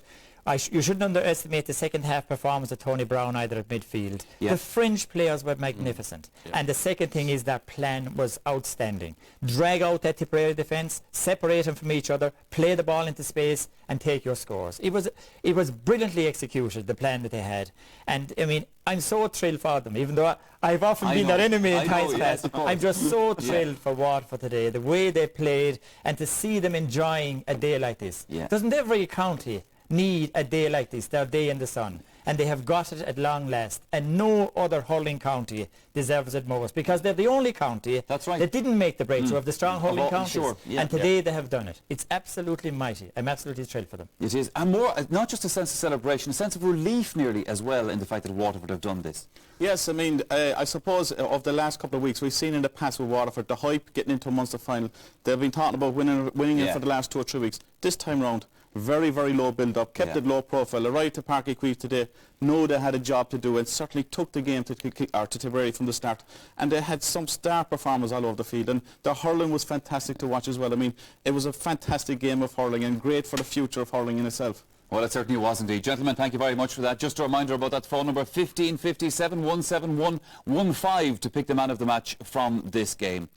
you shouldn't underestimate the second half performance of Tony Brown either at midfield. The fringe players were magnificent. And the second thing is their plan was outstanding. Drag out that Tipperary defence, separate them from each other, play the ball into space and take your scores. It was brilliantly executed, the plan that they had. And I mean, I'm so thrilled for them, even though I've often been their enemy in times past. I'm just so thrilled for Waterford today, the way they played, and to see them enjoying a day like this. Doesn't every county need a day like this, their day in the sun? And they have got it at long last, and no other hurling county deserves it most, because they're the only county that didn't make the breakthrough of the strong hurling counties. And today they have done it. It's absolutely mighty. I'm absolutely thrilled for them. It is, and more, not just a sense of celebration, a sense of relief nearly as well in the fact that Waterford have done this. Yes, I mean, I suppose of the last couple of weeks, we've seen in the past with Waterford, the hype getting into a Munster final. They've been talking about winning it for the last 2 or 3 weeks. This time round, very, very low build-up, kept it low profile, arrived to Páirc today, know they had a job to do, and certainly took the game to Tipperary from the start. And they had some star performers all over the field, and their hurling was fantastic to watch as well. I mean, it was a fantastic game of hurling, and great for the future of hurling in itself. Well, it certainly was indeed. Gentlemen, thank you very much for that. Just a reminder about that phone number, 1557 17115, to pick the man of the match from this game.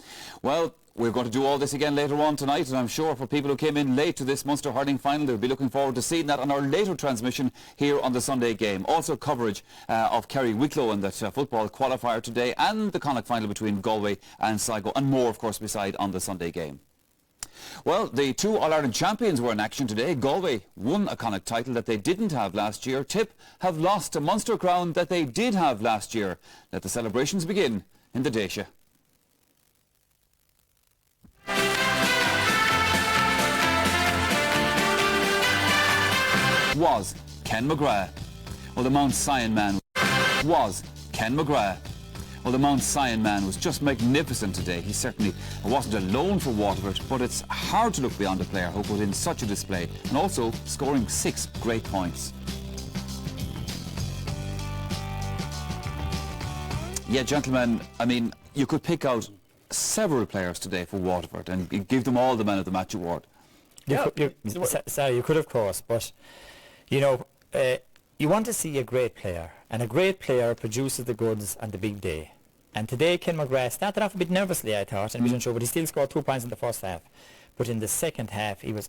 Well, we're going to do all this again later on tonight, and I'm sure for people who came in late to this Munster hurling final, they'll be looking forward to seeing that on our later transmission here on the Sunday game. Also coverage of Kerry Wicklow and that football qualifier today, and the Connacht final between Galway and Sligo, and more, of course, beside on the Sunday game. Well, the two All-Ireland champions were in action today. Galway won a Connacht title that they didn't have last year. Tip have lost a Munster crown that they did have last year. Let the celebrations begin in the Daisha. Was Ken McGrath. Well, the Mount Sion man was Ken McGrath. Well, the Mount Sion man was just magnificent today. He certainly wasn't alone for Waterford, but it's hard to look beyond a player who put in such a display and also scoring 6 great points. Yeah, gentlemen, I mean, you could pick out several players today for Waterford and give them all the Man of the Match award. Sorry, you could, of course, but, you know, you want to see a great player, and a great player produces the goods on the big day. And today, Ken McGrath started off a bit nervously, I thought, and wasn't sure, but he still scored 2 points in the first half. But in the second half, he was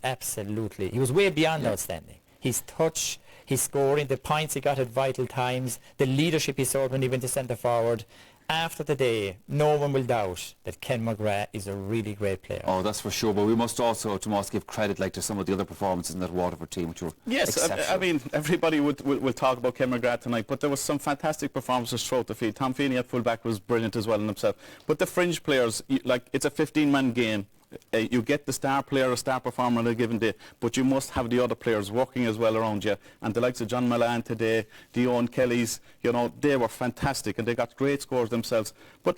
way beyond outstanding. His touch, his scoring, the points he got at vital times, the leadership he showed when he went to centre forward. After the day, no one will doubt that Ken McGrath is a really great player. Oh, that's for sure, but we must also, Tomas, give credit to some of the other performances in that Waterford team, which were exceptional. I mean, everybody will talk about Ken McGrath tonight, but there was some fantastic performances throughout the field. Tom Feeney at full-back was brilliant as well in himself. But the fringe players, it's a 15-man game. You get the star player, a star performer on a given day, but you must have the other players working as well around you. And the likes of John Milan today, the Owen Kellys, you know, they were fantastic and they got great scores themselves. But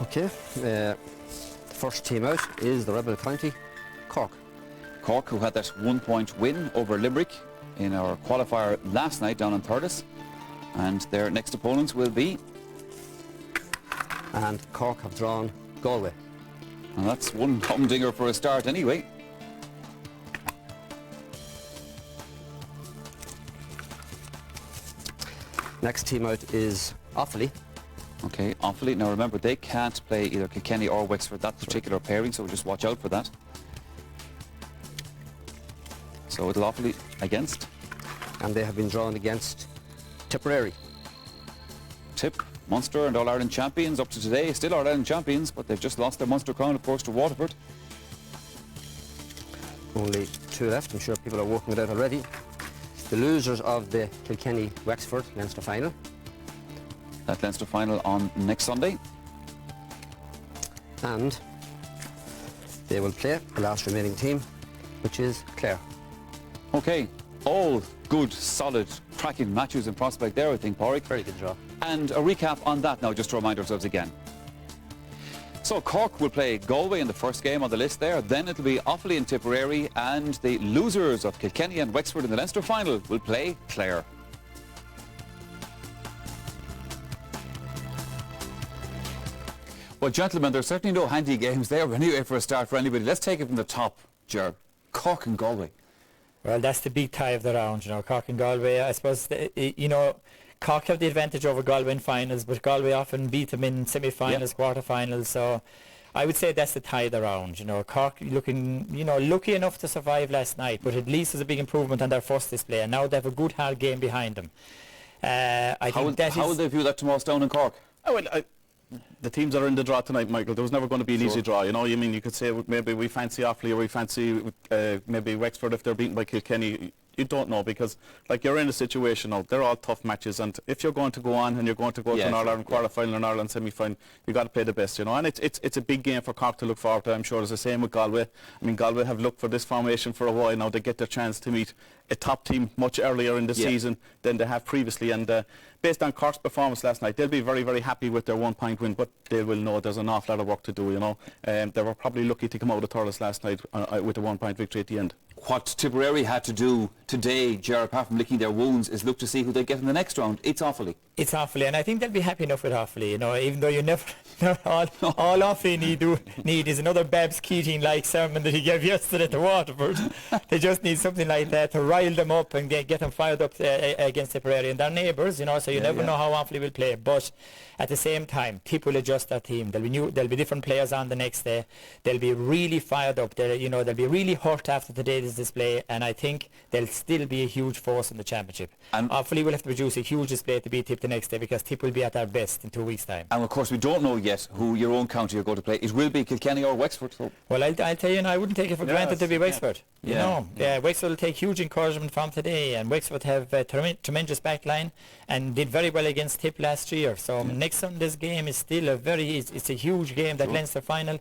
okay, the first team out is the Rebel County, Cork. Cork, who had that 1-point win over Limerick in our qualifier last night down in Thurles, and their next opponents will be. And Cork have drawn Galway. And that's one humdinger for a start anyway. Next team out is Offaly. Okay, Offaly. Now remember, they can't play either Kilkenny or Wexford that particular pairing, so just watch out for that. So it'll Offaly against. And they have been drawn against Tipperary. Tip, Munster and All-Ireland champions up to today, still All-Ireland champions, but they've just lost their Munster crown, of course, to Waterford. Only 2 left, I'm sure people are working it out already. The losers of the Kilkenny-Wexford Leinster final. That Leinster final on next Sunday. And they will play the last remaining team, which is Clare. Okay, all good, solid, cracking matches in prospect there, I think, Páirc. Very good draw. And a recap on that now, just to remind ourselves again. So Cork will play Galway in the first game on the list there. Then it'll be Offaly and Tipperary, and the losers of Kilkenny and Wexford in the Leinster final will play Clare. Well, gentlemen, there's certainly no handy games there anyway for a start for anybody. Let's take it from the top, Ger. Cork and Galway. Well, that's the big tie of the round, you know, Cork and Galway. I suppose, you know, Cork have the advantage over Galway in finals, but Galway often beat them in semi-finals, quarter-finals, so I would say that's the tie of the round, you know. Cork looking, you know, lucky enough to survive last night, but at least there's a big improvement on their first display, and now they have a good hard game behind them. How will they view that tomorrow down in Cork? Oh, well, the teams that are in the draw tonight, Michael, there was never going to be an easy draw, you know. You mean, you could say maybe we fancy Offaly or we fancy maybe Wexford if they're beaten by Kilkenny. You don't know, because like you're in a situation now, they're all tough matches, and if you're going to go on and you're going to go to an All-Ireland quarter-final and an Ireland semi-final, you've got to play the best, you know. And it's a big game for Cork to look forward to. I'm sure it's the same with Galway. I mean, Galway have looked for this formation for a while now. They get their chance to meet a top team much earlier in the season than they have previously, and based on Cork's performance last night, they'll be very, very happy with their 1-point win, but they will know there's an awful lot of work to do, you know. They were probably lucky to come out of Thurles last night with a 1-point victory at the end. What Tipperary had to do today, Ger, apart from licking their wounds, is look to see who they get in the next round. It's Offaly. It's Offaly, and I think they'll be happy enough with Offaly, you know, even though you never all Offaly need is another Babs Keating-like sermon that he gave yesterday to Waterford. They just need something like that to rile them up and get them fired up against Tipperary, and their neighbours, you know, so you never know how Offaly will play. But at the same time, Tip will adjust their team. There'll be different players on the next day. They'll be really fired up. They'll be really hurt after today's qualities display, and I think they'll still be a huge force in the championship. And hopefully we'll have to produce a huge display to beat Tip the next day, because Tip will be at their best in 2 weeks' time. of course, we don't know yet who your own county are going to play. It will be Kilkenny or Wexford. So. Well, I'll tell you now, I wouldn't take it for granted to be Wexford. You know, Wexford will take huge encouragement from today, and Wexford have a tremendous backline and did very well against Tip last year. So next Sunday's game is still it's a huge game, that Leinster final.